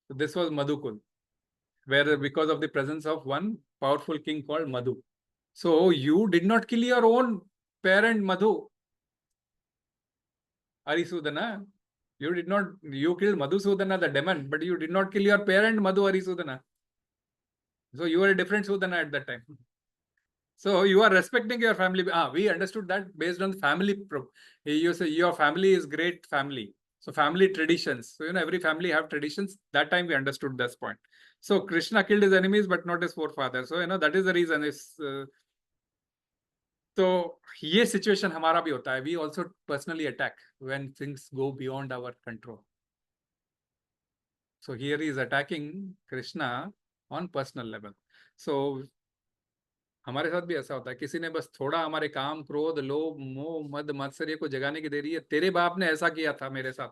This was Madhukul, where because of the presence of one powerful king called Madhu. So you did not kill your own parent Madhu. Arisudana. You did not, you killed Madhusudana, the demon, but you did not kill your parent Madhu Arisudana. So you were a different Sudana at that time. So you are respecting your family. We understood that based on family. You say your family is great family. So family traditions. So every family have traditions. That time we understood this point. So Krishna killed his enemies, but not his forefathers. So that is the reason. So ये situation हमारा भी होता है. We also personally attack when things go beyond our control. So here he is attacking Krishna on personal level. So हमारे साथ भी ऐसा होता है, किसी ने बस थोड़ा हमारे काम, क्रोध, लोभ, मोह, मद, मत्सर्य को जगाने की देरी है. तेरे बाप ने ऐसा किया था मेरे साथ.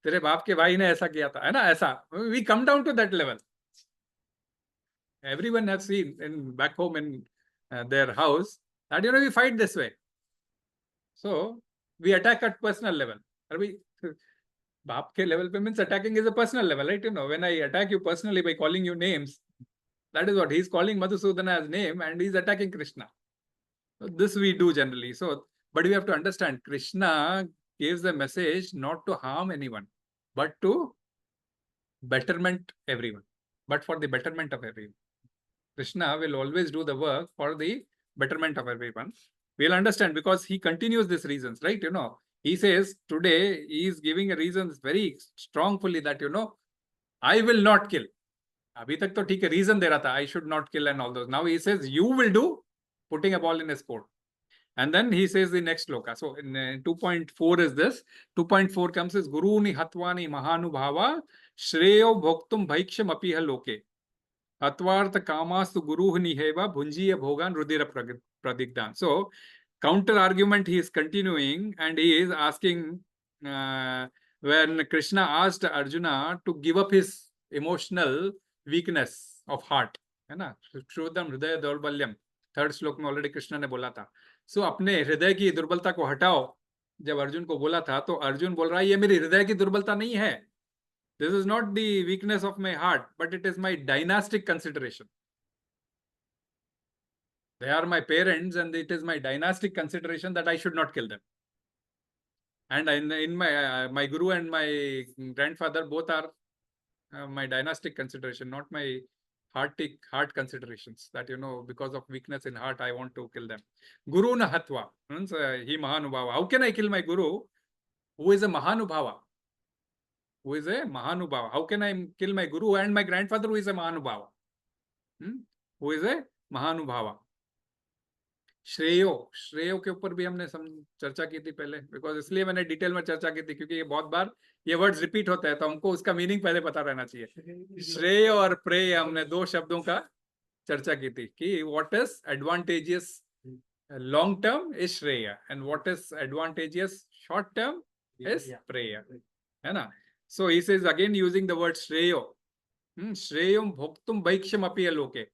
तेरे बाप के भाई ने ऐसा किया था, है ना? ऐसा. We come down to that level. Everyone has seen in back home in their house that we fight this way. So we attack at personal level. Baap ke level pe means attacking is a personal level, right? When I attack you personally by calling you names, that is what he's calling Madhusudana as name, and he's attacking Krishna. So this we do generally. So, but we have to understand Krishna gives the message not to harm anyone, but to betterment everyone. But for the betterment of everyone. Krishna will always do the work for the betterment of everyone. We'll understand because he continues these reasons, right? He says today he is giving a reasons very strongly that, I will not kill. Abhi tak to theek hai, reason de raha tha, I should not kill and all those. Now he says, you will do, putting a ball in his court. And then he says the next sloka. So in 2.4 is this. 2.4 comes as Guru ni hatvani mahanubhava shreyo bhoktum bhaiksham apiha loke. Atvartha kamastu guru niheva bhunjiya bhogan rudira pradigdan. So counter argument he is continuing, and he is asking when Krishna asked Arjuna to give up his emotional weakness of heart, है ना? Shrudam hridaya daurbalyam. Third श्लोक में already Krishna ने बोला था. So अपने हृदय की दुर्बलता को हटाओ. जब अर्जुन को बोला था, तो अर्जुन बोल रहा है ये मेरी हृदय की दुर्बलता नहीं है. This is not the weakness of my heart, but it is my dynastic consideration. They are my parents, and it is my dynastic consideration that I should not kill them. And in my guru and my grandfather both are my dynastic consideration, not my heart considerations. That because of weakness in heart, I want to kill them. Guru na hatva means he mahanubhava. How can I kill my guru, who is a mahanubhava? Who is a mahanubhava? How can I kill my guru and my grandfather, who is a mahanubhava? Who is a mahanubhava? श्रेयो के ऊपर भी हमने चर्चा की थी पहले, because इसलिए मैंने डिटेल में चर्चा की थी क्योंकि ये बहुत बार ये वर्ड्स रिपीट होता है, तो हमको उसका मीनिंग पहले पता रहना चाहिए. श्रेय और प्रेय हमने दो शब्दों का चर्चा की थी कि what is advantageous long term is shreya and what is advantageous short term is preya, है ना? So he says again using the word shreyo. श्रेयम भोक्तुम भैक्षम अपि लोके.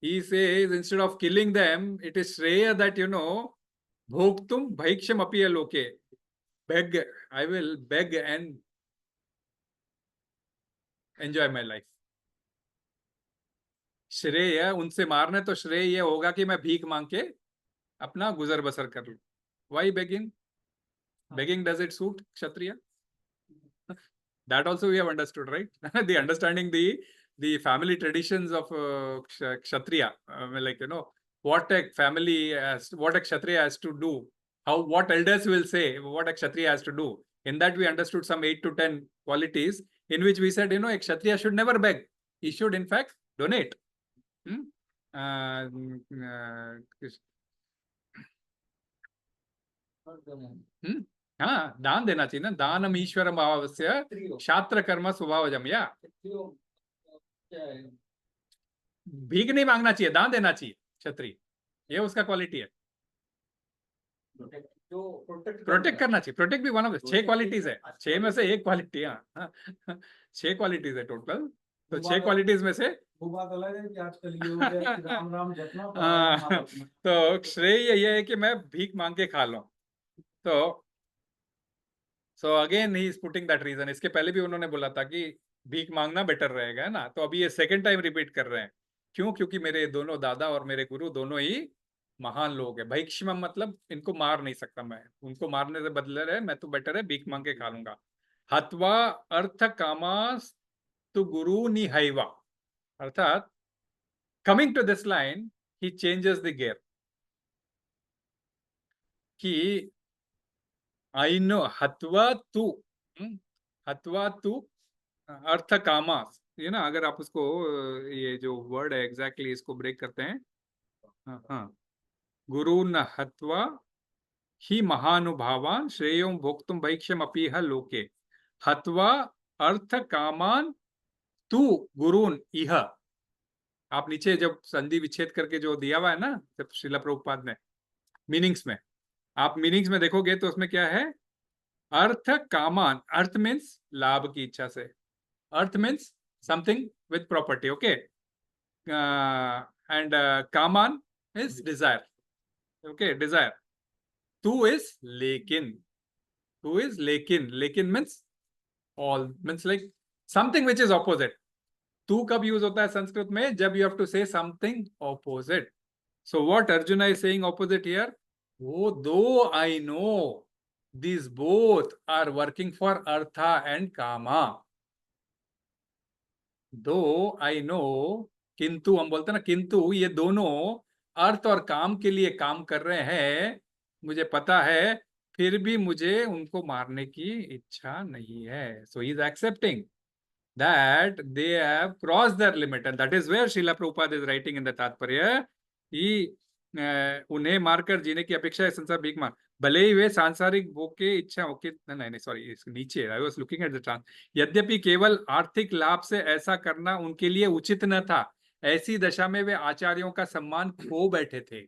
He says instead of killing them, it is Shreya that, Bhoktum Bhaiksham apiya loke. Beg, I will beg and enjoy my life. श्रेय उनसे मारने तो श्रेय ये होगा कि मैं भीख मांग के अपना गुजर बसर कर लूं. Why begging? Begging, does it suit Kshatriya? That also we have understood, right? The understanding the family traditions of Kshatriya, like, you know, what a family has, what a Kshatriya has to do, how, what elders will say, what a Kshatriya has to do. In that we understood some 8 to 10 qualities in which we said, you know, a Kshatriya should never beg. He should in fact donate. हाँ, दान देना चाहिए ना, दानम ईश्वर भावस्य क्षात्र कर्म स्वभावजम, या भीख नहीं मांगना चाहिए, दान देना चाहिए क्षत्रिय, ये उसका क्वालिटी है। प्रोटेक्ट करना चाहिए, प्रोटेक्ट भी वन ऑफ 6 क्वालिटीज है, 6 में से एक क्वालिटी, हाँ 6 क्वालिटीज है टोटल, तो 6 क्वालिटीज में से वो बात अलग है कि आजकल ये हो गया कि राम राम जपना तो श्रेय ये है कि मैं भीख मांग के खा लूं। तो so again he is putting that reason. इसके पहले भी उन्होंने बोला था कि भीख मांगना बेटर रहेगा, है ना, तो अभी ये सेकंड टाइम रिपीट कर रहे हैं। क्यों? क्योंकि मेरे दोनों दादा और मेरे गुरु दोनों ही महान लोग हैं। भैक्षम मतलब इनको मार नहीं सकता मैं, उनको मारने से बदले रहे, मैं तो बेटर है भीख मांग के खा लूंगा। हत्वा अर्थ कामास तु गुरु निहैवा, अर्थात coming to this line he changes the gear कि आई नो हत्वा तु अर्थ कामास, ये ना, अगर आप उसको ये जो वर्ड है एग्जैक्टली इसको ब्रेक करते हैं, हाँ, गुरु न हत्वा ही महानुभावान श्रेयो भोक्तुम भैक्ष्यम अपीह लोके, हत्वा अर्थ कामान तू गुरुन इह। आप नीचे जब संधि विच्छेद करके जो दिया हुआ है ना, जब श्रीला प्रभुपाद ने मीनिंग्स में, आप मीनिंग्स में देखोगे तो उसमें क्या है, अर्थ कामान, अर्थ मीन्स लाभ की इच्छा से, arth means something with property, okay, and kaman is desire, okay, desire. तू इज लेकिन, तू इज लेकिन, लेकिन means all, means like something which is opposite. तू कब यूज होता है संस्कृत में? जब you have to say something opposite. So what Arjun is saying opposite here, वो दो I know these both are working for artha and kama, though I know, किंतु हम बोलते हैं ना, किंतु ये दोनों अर्थ और काम के लिए काम कर रहे हैं, मुझे पता है, फिर भी मुझे उनको मारने की इच्छा नहीं है। So he is accepting that they have crossed their limit, and that is where Srila Prabhupada is writing in the Tatparya कि उन्हें मारकर जीने की अपेक्षा है संसार भीख मांग, भले ही वे सांसारिक भोग के इच्छा होके, नहीं सॉरी, इसके नीचे I was looking at the trans, यद्यपि केवल आर्थिक लाभ से ऐसा करना उनके लिए उचित न था, ऐसी दशा में वे आचार्यों का सम्मान खो बैठे थे।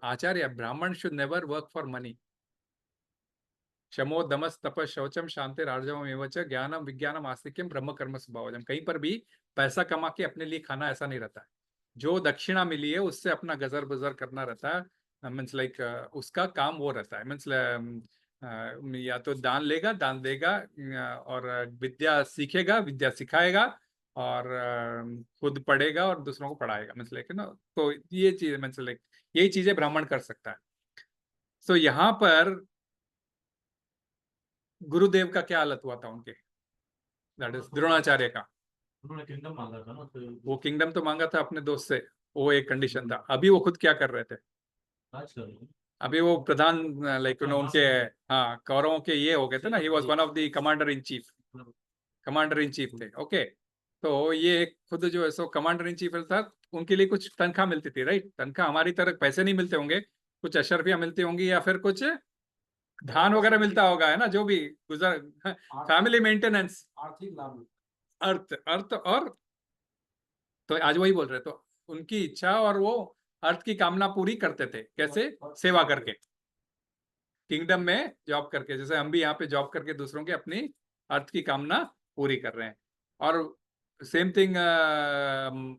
Acharya, brahmin should never work for money. शमो दमस तप शौचम शांति राजवम एवच ज्ञानम विज्ञानम आस्तिक्यम ब्रह्म कर्म स्वभावजम। कहीं पर भी पैसा कमा के अपने लिए खाना ऐसा नहीं रहता है। जो दक्षिणा मिली है उससे अपना गजर बजर करना रहता है, मीन्स लाइक उसका काम वो रहता है, मीन्स या तो दान लेगा, दान देगा, और विद्या सीखेगा, विद्या सिखाएगा, और खुद पढ़ेगा और दूसरों को पढ़ाएगा, मीन्स लाइक ना। तो ये चीज मीन्स लाइक यही चीजें ब्राह्मण कर सकता है। सो यहाँ पर गुरुदेव का क्या हालत हुआ था उनके, दैट इज द्रोणाचार्य का। उन्होंने किंगडम मांगा था ना, तो वो किंगडम तो मांगा था अपने दोस्त से, वो एक कंडीशन था। अभी वो खुद क्या कर रहे थे? राज कर रहे हैं। अभी वो प्रधान, लाइक उनके, हाँ, कौरवों के ये हो गए थे ना, he was one of the commander in chief, commander in chief थे, ओके। तो ये खुद जो है सो कमांडर इन चीफ था, उनके लिए कुछ तनख्वाह मिलती थी, राइट? तनख्वाह हमारी तरह पैसे नहीं मिलते होंगे, कुछ अशर्फियां मिलती होंगी, या फिर कुछ धान वगैरह मिलता होगा, है ना, जो भी गुजर, फैमिली मेंटेनेंस, आर्थिक लाभ, अर्थ अर्थ और, तो आज वही बोल रहे, तो उनकी इच्छा और वो अर्थ की कामना पूरी करते थे, कैसे? सेवा करके, किंगडम में जॉब करके, जैसे हम भी यहाँ पे जॉब करके दूसरों के अपनी अर्थ की कामना पूरी कर रहे हैं। और सेम थिंग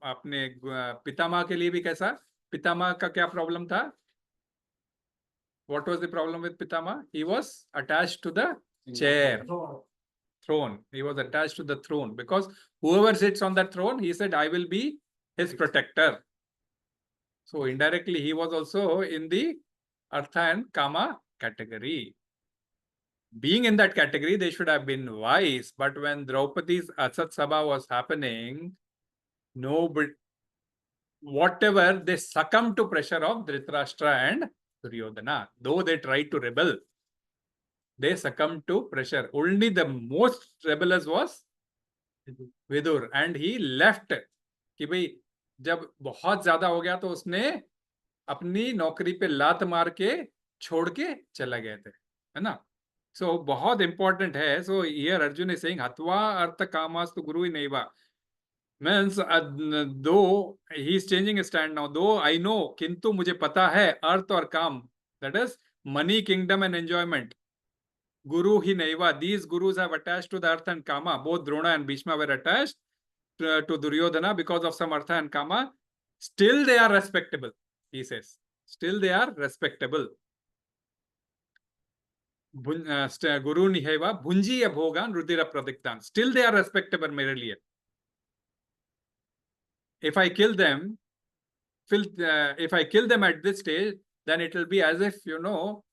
अपने पितामह के लिए भी कैसा? पितामह का क्या प्रॉब्लम था? What was the problem with Pitama? He was attached to the chair, throne. He was attached to the throne because whoever sits on that throne, he said, I will be his protector. So indirectly, he was also in the Artha and Kama category. being in that category, they should have been wise. But when Draupadi's Asat Sabha was happening, nobody, whatever, they succumbed to pressure of Dhritarashtra and Duryodhana. Though they tried to rebel, they succumbed to pressure. Only the most rebellious was Vidur, and he left. कि भाई जब बहुत ज्यादा हो गया तो उसने अपनी नौकरी पे लात मार के छोड़ के चला गए थे, है ना. सो बहुत इंपॉर्टेंट है. So here Arjun is saying हत्वा अर्थ कामास्तु गुरु ही नैवा. Means though he is changing his stand now, though I know, किंतु मुझे पता है अर्थ और काम, that is money, kingdom and enjoyment, guru hi naiva, these gurus have attached to the artha and kama. Both Drona and Bhishma were attached to Duryodhana because of some artha and kama. Still they are respectable, he says. Still they are respectable. Guru nihaiva bhunji ya bhogan rudira pradiktan. Still they are respectable मेरे लिए. If I kill them, if I kill them at this stage, then it will be as if, you know,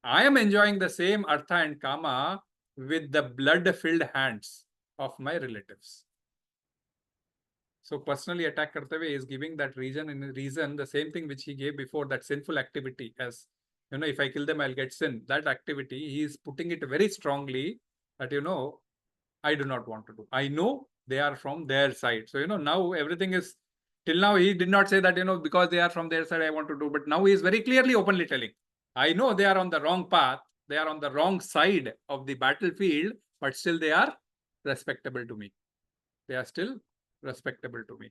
I am enjoying the same artha and kama with the blood-filled hands of my relatives. So personally attack karte hue, he is giving that reason, the same thing which he gave before, that sinful activity, as, you know, if I kill them, I'll get sin. That activity, he is putting it very strongly that, you know, I do not want to do. I know they are from their side. So, you know, now everything is, till now he did not say that, you know, because they are from their side, I want to do. But now he is very clearly, openly telling, I know they are on the wrong path. They are on the wrong side of the battlefield, but still they are respectable to me. They are still respectable to me.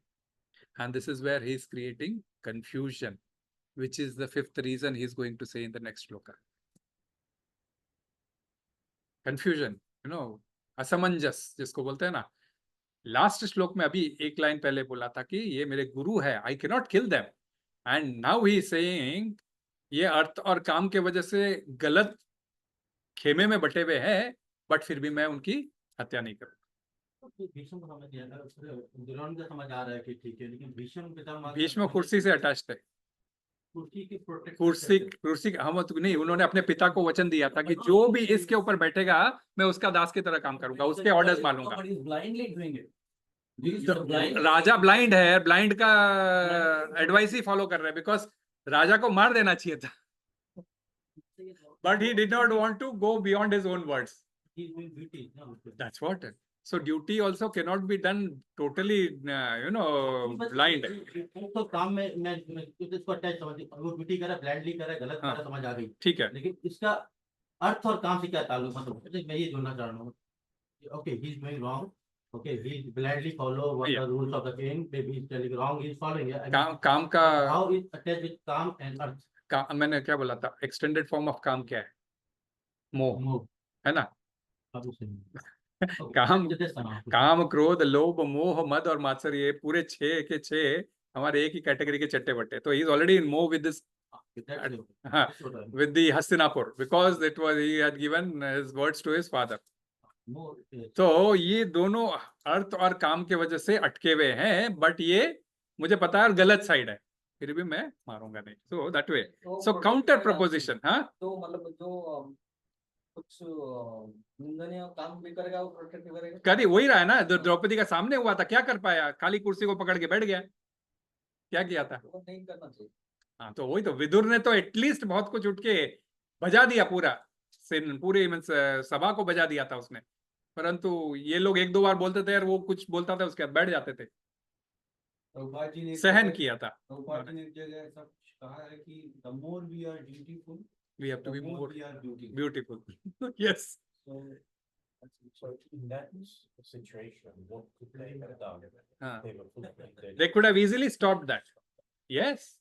And this is where he is creating confusion, which is the fifth reason he is going to say in the next shloka. Confusion, you know, असमंजस जिसको बोलते हैं ना. Last श्लोक में अभी एक line पहले बोला था कि ये मेरे गुरु है, I can not kill them, and now he is saying ये अर्थ और काम के वजह से गलत खेमे में बटे हुए हैं, बट फिर भी मैं उनकी हत्या नहीं करूंगा. भीष्म को समझ नहीं आ रहा, दुर्योधन को समझ आ रहा है कि ठीक है, लेकिन भीष्म कुर्सी से अटैच थे. कुर्सी हम नहीं, उन्होंने अपने पिता को वचन दिया था कि जो भी इसके ऊपर बैठेगा मैं उसका दास की तरह काम करूंगा, उसके ऑर्डर्स मानूंगा. राजा ब्लाइंड है, ब्लाइंड का एडवाइस ही फॉलो कर रहे हैं, बिकॉज राजा को मार देना चाहिए था, but he did not want to go beyond his own words. That's what. So duty also cannot be done totally, you know, blind. तो काम में मैं इसको अटैच समझ, वो ड्यूटी कर रहा है, ब्लाइंडली कर रहा है, गलत कर रहा है, समझ आ गई, ठीक है, लेकिन इसका अर्थ और काम से क्या ताल्लुक, मतलब मैं ये जोड़ना चाह रहा हूँ. Okay, he is doing wrong, okay, he blindly follow what the rules of the king, may be he is telling wrong, he is following. काम का हाउ इज अटैच विद काम एंड अर्थ. मैंने क्या बोला था, एक्सटेंडेड फॉर्म ऑफ काम क्या है? मोह, है ना. काम क्रोध लोभ मोह मद और मात्सर्य, ये पूरे 6 के 6 हमारे एक ही कैटेगरी के चट्टे बट्टे. तो ही इज ऑलरेडी इन मोह with this, with the Hastinapur, because it was, he had given his words to his father. तो ये दोनों अर्थ और काम के वजह से अटके हुए हैं, बट ये मुझे पता है गलत साइड है, फिर भी मैं मारूंगा नहीं. So that way, so counter preposition. हाँ, तो मतलब जो कुछ निंदनीय काम भी करेगा वो प्रोटेक्ट करेगा, कर वही रहा है ना. द्रौपदी का सामने हुआ था, क्या कर पाया? खाली कुर्सी को पकड़ के बैठ गया. क्या किया था? वो नहीं करना चाहिए. हाँ, तो वही तो, विदुर ने तो एटलीस्ट बहुत कुछ उठ के बजा दिया, पूरी सभा को बजा दिया था उसने. परंतु ये लोग 1-2 बार बोलते थे और वो कुछ बोलता था, उसके बाद बैठ जाते थे. सहन किया था. कहा है कि the more we are dutiful, we have to be more beautiful. Yes. So in that situation, what could they have done? They could have easily stopped that. Yes.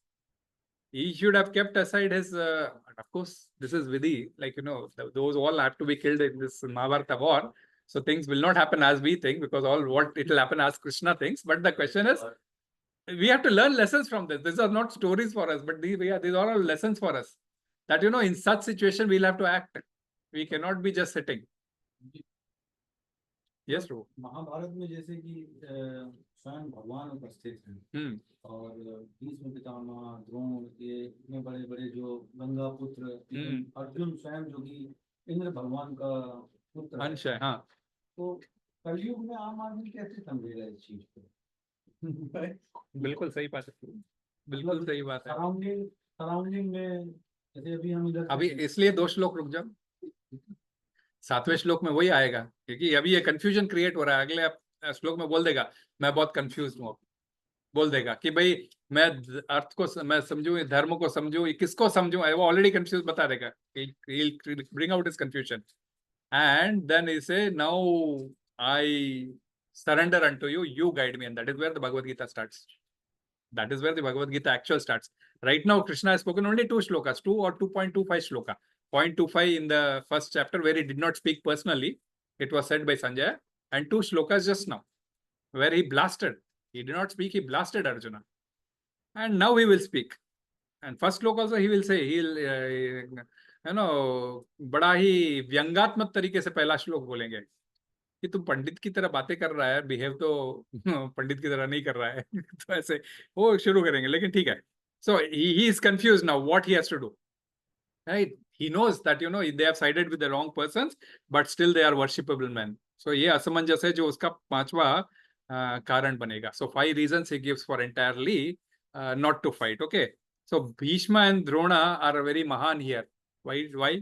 He should have kept aside his, of course, this is Vidhi, like, you know, those all have to be killed in this Mahabharata war. So things will not happen as we think, because all what it will happen as Krishna thinks. But the question is, we have to learn lessons from this. These are not stories for us, but these are all lessons for us. That, you know, in such situation, we'll have to act. We cannot be just sitting. Yes, bro. Mahabharat में जैसे कि स्वयं भगवान उपस्थित हैं, और भीष्म पितामह, द्रोण, ये इतने बड़े बड़े जो गंगा पुत्र, अर्जुन स्वयं जो कि इंद्र भगवान का पुत्र है। अंश है, हाँ। तो कलयुग में आम आदमी कैसे समझेगा इस चीज को? बिल्कुल सही बात है, बिल्कुल सही बात है। सराउंडिंग सराउंडिंग में जैसे अभी हम इधर अभी इसलिए 2 श्लोक रुक जाओ, 7वें श्लोक में वही आएगा, क्योंकि अभी ये कंफ्यूजन क्रिएट हो रहा है। अगले श्लोक में बोल देगा मैं बहुत कंफ्यूज हूँ, बोल देगा कि भाई मैं अर्थ को मैं समझूं, धर्म को समझूं, किसको समझूं, वो ऑलरेडी कंफ्यूज बता देगा, bring out his confusion and then he say now I surrender unto you, you guide me, and that is where the Bhagavad Gita starts. That is where the Bhagavad Gita actual starts. Right now Krishna has spoken only 2 shlokas, 2 or 2.25 shloka. 0.25 in the first chapter where he did not speak personally, it was said by Sanjaya, and 2 shlokas just now where he blasted. He did not speak, he blasted Arjuna, and now he will speak. And first श्लोक also he will say, बड़ा ही व्यंगात्मक तरीके से पहला श्लोक बोलेंगे कि तुम पंडित की तरह बातें कर रहा है, बिहेव तो पंडित की तरह नहीं कर रहा है। तो ऐसे वो शुरू करेंगे, लेकिन ठीक है। So he is confuse now what he has to do, right? He knows that they have sided with the wrong persons, but still they are worshipable man. सो ये असमंजस है जो उसका 5वां कारण बनेगा। सो 5 reasons he gives for entirely not to fight. Okay, so Bhishma and Drona are very mahan here. Why?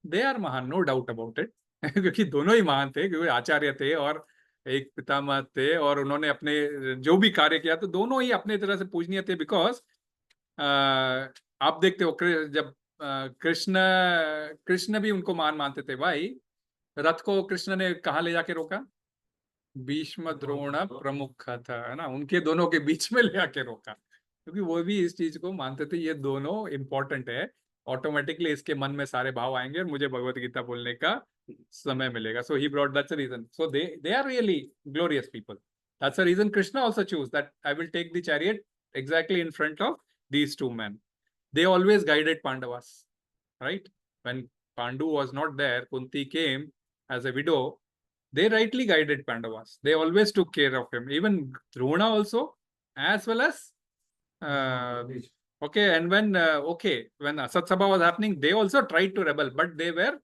They are mahan, no doubt about it. क्योंकि दोनों ही महान थे, क्योंकि आचार्य थे और एक पितामह थे, और उन्होंने अपने जो भी कार्य किया तो दोनों ही अपने तरह से पूजनीय थे। बिकॉज आप देखते हो जब कृष्ण भी उनको महान मानते थे। भाई रथ को कृष्ण ने कहाँ ले जाके रोका? भीष्म द्रोण प्रमुख था, है ना, उनके दोनों के बीच में ले जाके रोका, क्योंकि वो भी इस चीज को मानते थे ये दोनों इंपॉर्टेंट है। ऑटोमेटिकली इसके मन में सारे भाव आएंगे और मुझे भगवत गीता बोलने का समय मिलेगा। So he brought, that's the reason. So they are really glorious people. That's the reason Krishna also chose that I will take the chariot exactly in front of these 2 men. They always guided Pandavas, right? When Pandu was not there, Kunti came as a widow. They rightly guided Pandavas. They always took care of him. Even Drona also, as well as okay. And when when Asat Sabha was happening, they also tried to rebel, but they were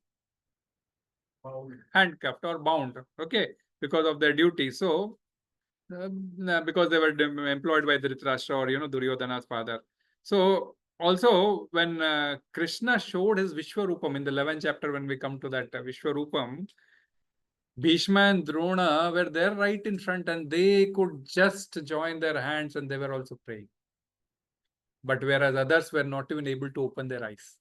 handcuffed or bound, okay, because of their duty. So because they were employed by Dhritarashtra or Duryodhana's father. So also when Krishna showed his Vishwarupam in the 11th chapter, when we come to that Vishwarupam, Bhishma and Drona were there right in front, and they could just join their hands and they were also praying. But whereas others were not even able to open their eyes.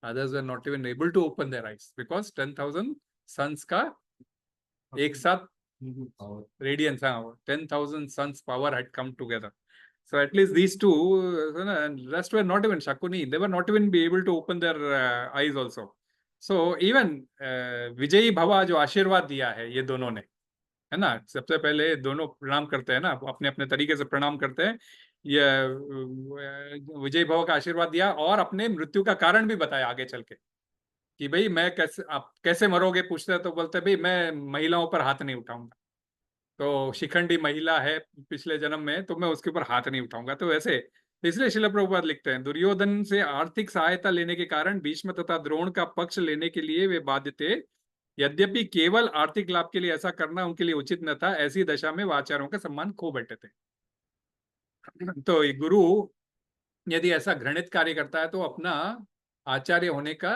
Others were not even able to open their eyes because 10,000 suns का एक साथ radiance, 10,000 suns power had come together. So at least these 2, and rest were not even Shakuni. They were not even be able to open their eyes also. So even विजयी भवा जो आशीर्वाद दिया है ये दोनों ने, है ना, सबसे पहले दोनों प्रणाम करते हैं ना, अपने अपने तरीके से प्रणाम करते हैं। ये विजय भव का आशीर्वाद दिया और अपने मृत्यु का कारण भी बताया आगे चल के कि भाई मैं आप कैसे मरोगे पूछते हैं, तो बोलते भाई मैं महिलाओं पर हाथ नहीं उठाऊंगा। तो शिखंडी महिला है पिछले जन्म में, तो मैं उसके ऊपर हाथ नहीं उठाऊंगा। तो ऐसे इसलिए श्रील प्रभुपाद लिखते हैं, दुर्योधन से आर्थिक सहायता लेने के कारण भीष्म तथा द्रोण का पक्ष लेने के लिए वे बाध्य थे। यद्यपि केवल आर्थिक लाभ के लिए ऐसा करना उनके लिए उचित न था। ऐसी दशा में वे आचार्यों का सम्मान खो बैठे थे। तो गुरु यदि ऐसा घृणित कार्य करता है तो अपना आचार्य होने का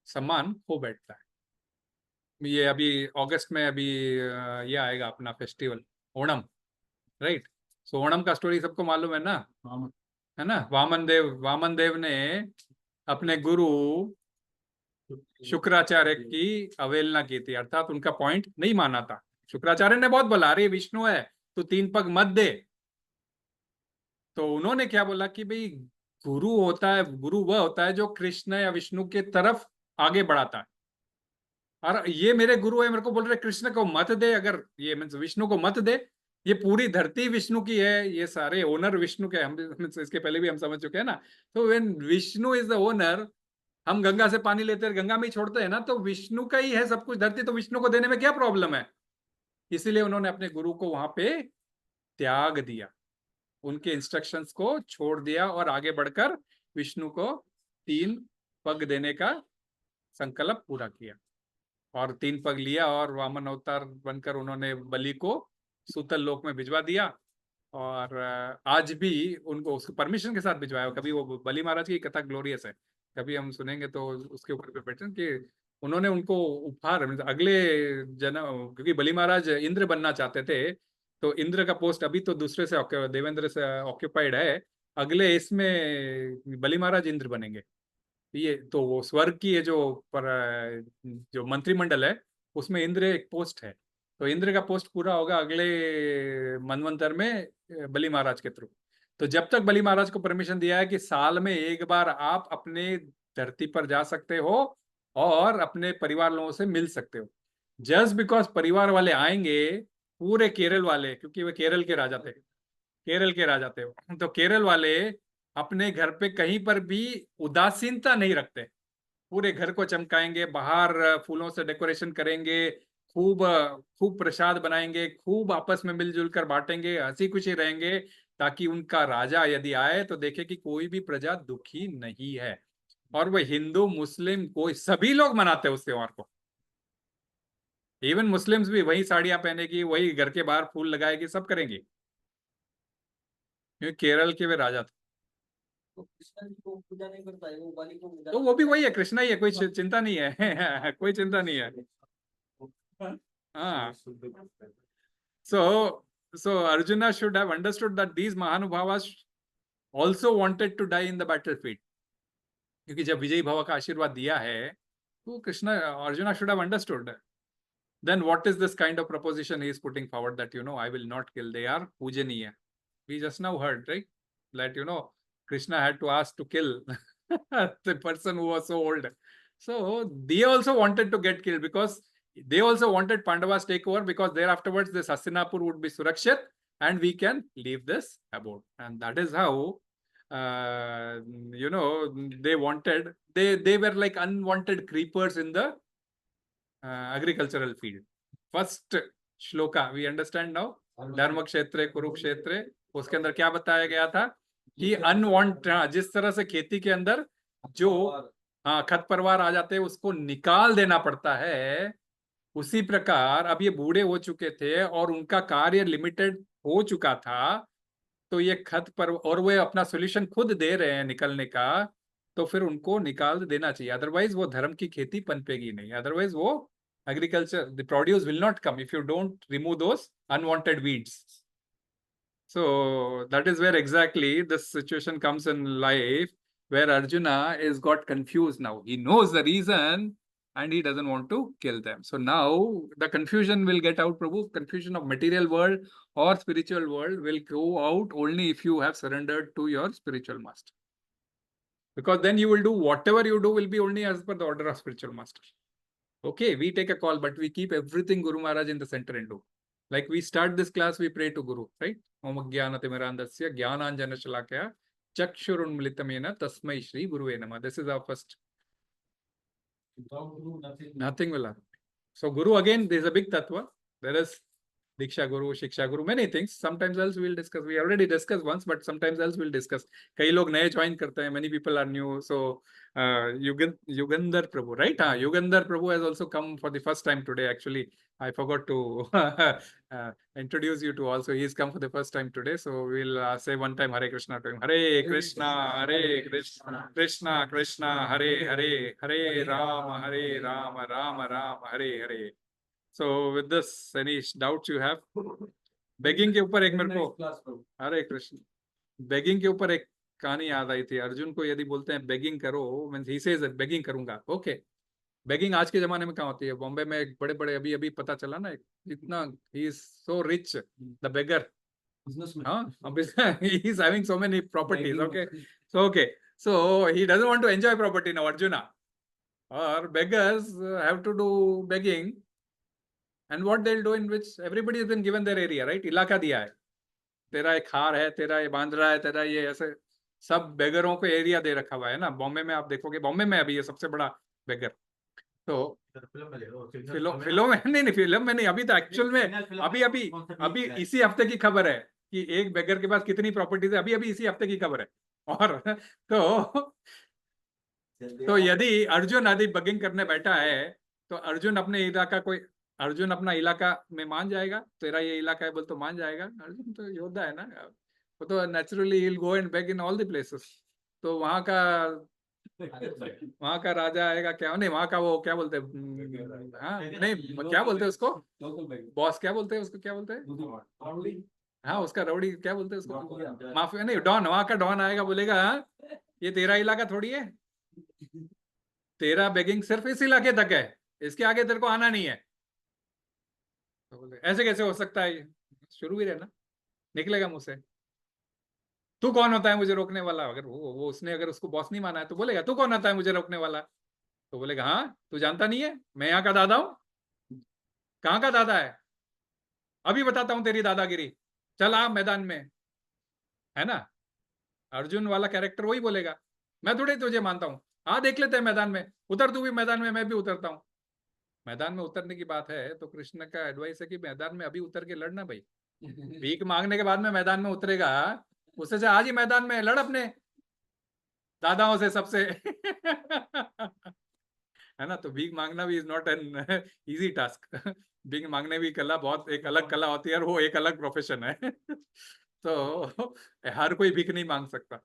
सम्मान खो बैठता है। ये अभी अगस्त में अभी ये आएगा अपना फेस्टिवल ओणम, राइट? सो ओणम का स्टोरी सबको मालूम है ना, है ना? वामन देव ने अपने गुरु शुक्राचार्य की अवहेलना की थी, अर्थात उनका पॉइंट नहीं माना था। शुक्राचार्य ने बहुत बोला अरे विष्णु है तो 3 पग मत दे। तो उन्होंने क्या बोला कि भाई गुरु वह होता है जो कृष्ण या विष्णु के तरफ आगे बढ़ाता है, और ये मेरे गुरु है, मेरे को बोल रहे कृष्ण को मत दे, अगर ये विष्णु को मत दे, ये पूरी धरती विष्णु की है, ये सारे ओनर विष्णु के, हम इसके पहले भी हम समझ चुके हैं ना। तो when Vishnu is the owner, हम गंगा से पानी लेते हैं, गंगा में ही छोड़ते हैं ना, तो विष्णु का ही है सब कुछ धरती, तो विष्णु को देने में क्या प्रॉब्लम है? इसीलिए उन्होंने अपने गुरु को वहां पे त्याग दिया, उनके इंस्ट्रक्शंस को छोड़ दिया और आगे बढ़कर विष्णु को 3 पग देने का संकल्प पूरा किया और 3 पग लिया और वामन अवतार बनकर उन्होंने बलि को सूतल लोक में भिजवा दिया। और आज भी उनको उसको परमिशन के साथ भिजवाया। कभी वो बलि महाराज की कथा ग्लोरियस है, कभी हम सुनेंगे तो उसके ऊपर प्रिपरेशन कि उन्होंने उनको उपहार अगले जन्म, क्योंकि बलि महाराज इंद्र बनना चाहते थे, तो इंद्र का पोस्ट अभी तो दूसरे से देवेंद्र से ऑक्यूपाइड है, अगले इसमें बलि महाराज इंद्र बनेंगे। ये तो वो स्वर्ग की ये जो मंत्रिमंडल है उसमें इंद्र एक पोस्ट है, तो इंद्र का पोस्ट पूरा होगा अगले मनवंतर में बलि महाराज के थ्रू। तो जब तक बलि महाराज को परमिशन दिया है कि साल में एक बार आप अपने धरती पर जा सकते हो और अपने परिवार लोगों से मिल सकते हो, जस्ट बिकॉज परिवार वाले आएंगे, पूरे केरल वाले, क्योंकि वे केरल के राजा थे, केरल के राजा थे, तो केरल वाले अपने घर पे कहीं पर भी उदासीनता नहीं रखते, पूरे घर को चमकाएंगे, बाहर फूलों से डेकोरेशन करेंगे, खूब खूब प्रसाद बनाएंगे, खूब आपस में मिलजुल कर बांटेंगे, हंसी खुशी रहेंगे, ताकि उनका राजा यदि आए तो देखे कि कोई भी प्रजा दुखी नहीं है। और वह हिंदू मुस्लिम कोई सभी लोग मनाते हैं उस त्योहार को। इवन मुस्लिम्स भी वही साड़ियां पहनेगी, वही घर के बाहर फूल लगाएगी, सब करेंगे, क्योंकि केरल के वे राजा थे। तो कृष्ण जी को पूजा नहीं करता है, वो बलि को पूजा तो वो भी वही है, कृष्णा ही है, कोई चिंता नहीं है कोई चिंता नहीं है। हाँ, so Arjuna should have understood that these Mahanubhavas also wanted to die in the battlefield, क्योंकि जब विजयी भव का आशीर्वाद दिया है तो Krishna, Arjuna should have understood. Then what is this kind of proposition he is putting forward that I will not kill, they are pujaniya. We just now heard, right, that Krishna had to ask to kill the person who was so old. So they also wanted to get killed because they also wanted Pandavas take over, because there afterwards this Hastinapur would be Surakshit and we can leave this abode. And that is how they wanted, they were like unwanted creepers in the agricultural field. First shloka we understand now, धर्म क्षेत्रे कुरुक्षेत्रे, उसके अंदर क्या बताया गया था कि अनवांटेड, जिस तरह से खेती के अंदर जो खरपतवार आ जाते हैं उसको निकाल देना पड़ता है, उसी प्रकार अब ये बूढ़े हो चुके थे और उनका कार्य लिमिटेड हो चुका था, तो ये खरपतवार, और वे अपना सोल्यूशन खुद दे रहे हैं निकलने का, तो फिर उनको निकाल देना चाहिए, अदरवाइज वो धर्म की खेती पनपेगी नहीं, अदरवाइज वो agriculture, the produce will not come if you don't remove those unwanted weeds. So that is where exactly this situation comes in life, where Arjuna is got confused now. He knows the reason and he doesn't want to kill them. So now the confusion will get out, Prabhu. Confusion of material world or spiritual world will go out only if you have surrendered to your spiritual master. Because then you will do whatever you do will be only as per the order of spiritual master. Okay, we take a call, but we keep everything Guru Maharaj in the center and do. Like we start this class, we pray to Guru, right? Om Jnanatimmirandasya Jnananjana Shalakaya Chakshurunmilitamena Tasmai Shri Guruve Namah. This is our first. Without Guru, Nothing will happen. So Guru, again, there is a big tattva. There is Diksha Guru, Shiksha Guru, many things. Sometimes else we will discuss. We already discussed once, but sometimes else we will discuss. कई लोग नए join करते हैं. Many people are new. So Yugandhar Prabhu, right? Yugandhar Prabhu has also come for the first time today. Actually, I forgot to introduce you to also. He's come for the first time today. So we'll say one time Hare Krishna to him. Hare Krishna, Krishna Krishna, Hare Hare, Hare Rama, Rama Rama, Hare Hare. So with this, any doubts you have? Begging के ऊपर एक मेरे को, हरे Krishna, begging के ऊपर एक कहानी याद आई थी। अर्जुन को यदि बोलते हैं begging करो, means he says begging करूंगा, okay. Begging आज के जमाने में कहाँ होती है? बॉम्बे में एक बड़े-बड़े अभी पता चला ना, इतना he is so rich, the beggar. हाँ, he is having so many properties, okay. So he doesn't want to enjoy property now, Arjuna. Or beggars have to do begging. And what they'll do, in which everybody has been given their area, right? इलाका दिया है, तेरा एक हार है, तेरा ये बांद्रा है, तेरा ये, ऐसे सब बेगरों को एरिया दे रखा हुआ है ना। बॉम्बे में आप देखोगे, बॉम्बे में अभी ये सबसे बड़ा बेगर। तो फिल्म में नहीं, फिल्म में नहीं, अभी तो एक्चुअल में अभी इसी हफ्ते की खबर है कि एक बेगर के पास कितनी प्रॉपर्टीज है, अभी इसी हफ्ते की खबर है। और तो तो यदि अर्जुन आदि बगिंग करने बैठा है तो अर्जुन अपना इलाका में मान जाएगा, तेरा ये इलाका है बोल तो मान जाएगा। अर्जुन तो योद्धा है ना, वो तो naturally he will go and beg in all the places. तो वहां का राजा आएगा, क्या नहीं वहां का वो क्या बोलते हैं, हाँ नहीं क्या बोलते हैं उसको, बॉस क्या बोलते हैं उसको, क्या बोलते हैं, हाँ उसका रउडी क्या बोलते हैं उसको, माफिया नहीं, डॉन, वहां का डॉन आएगा बोलेगा हाँ, ये तेरा इलाका थोड़ी है, तेरा बेगिंग सिर्फ इस इलाके तक है, इसके आगे तेरे को आना नहीं है। तो बोले ऐसे कैसे हो सकता है, शुरू ही रहना, निकलेगा मुंह से, तू कौन होता है मुझे रोकने वाला। अगर वो उसने अगर उसको बॉस नहीं माना है तो बोलेगा तू कौन होता है मुझे रोकने वाला, तो बोलेगा हाँ तू जानता नहीं है मैं यहाँ का दादा हूं। कहाँ का दादा है, अभी बताता हूं तेरी दादागिरी, चल आ मैदान में, है ना। अर्जुन वाला कैरेक्टर वही बोलेगा, मैं थोड़ी तुझे मानता हूँ, हाँ देख लेते हैं मैदान में, उतर तू भी मैदान में, मैं भी उतरता हूँ। मैदान में उतरने की बात है तो कृष्ण का एडवाइस है कि मैदान में अभी उतर के लड़ना भाई, भीख मांगने के बाद में मैदान में उतरेगा, उससे से आज ही मैदान में लड़ अपने दादाओं से सबसे है ना। तो भीख मांगना भी is not an easy task, भीख मांगने भी कला बहुत एक अलग कला होती है और वो एक अलग प्रोफेशन है। तो हर कोई भीख नहीं मांग सकता,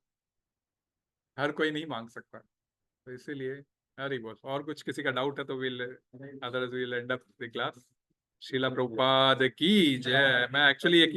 हर कोई नहीं मांग सकता, तो इसीलिए हरी बोल। और कुछ किसी का डाउट है तो otherwise will end up the class. Srila Prabhupada की जय। मैं एक्चुअली एक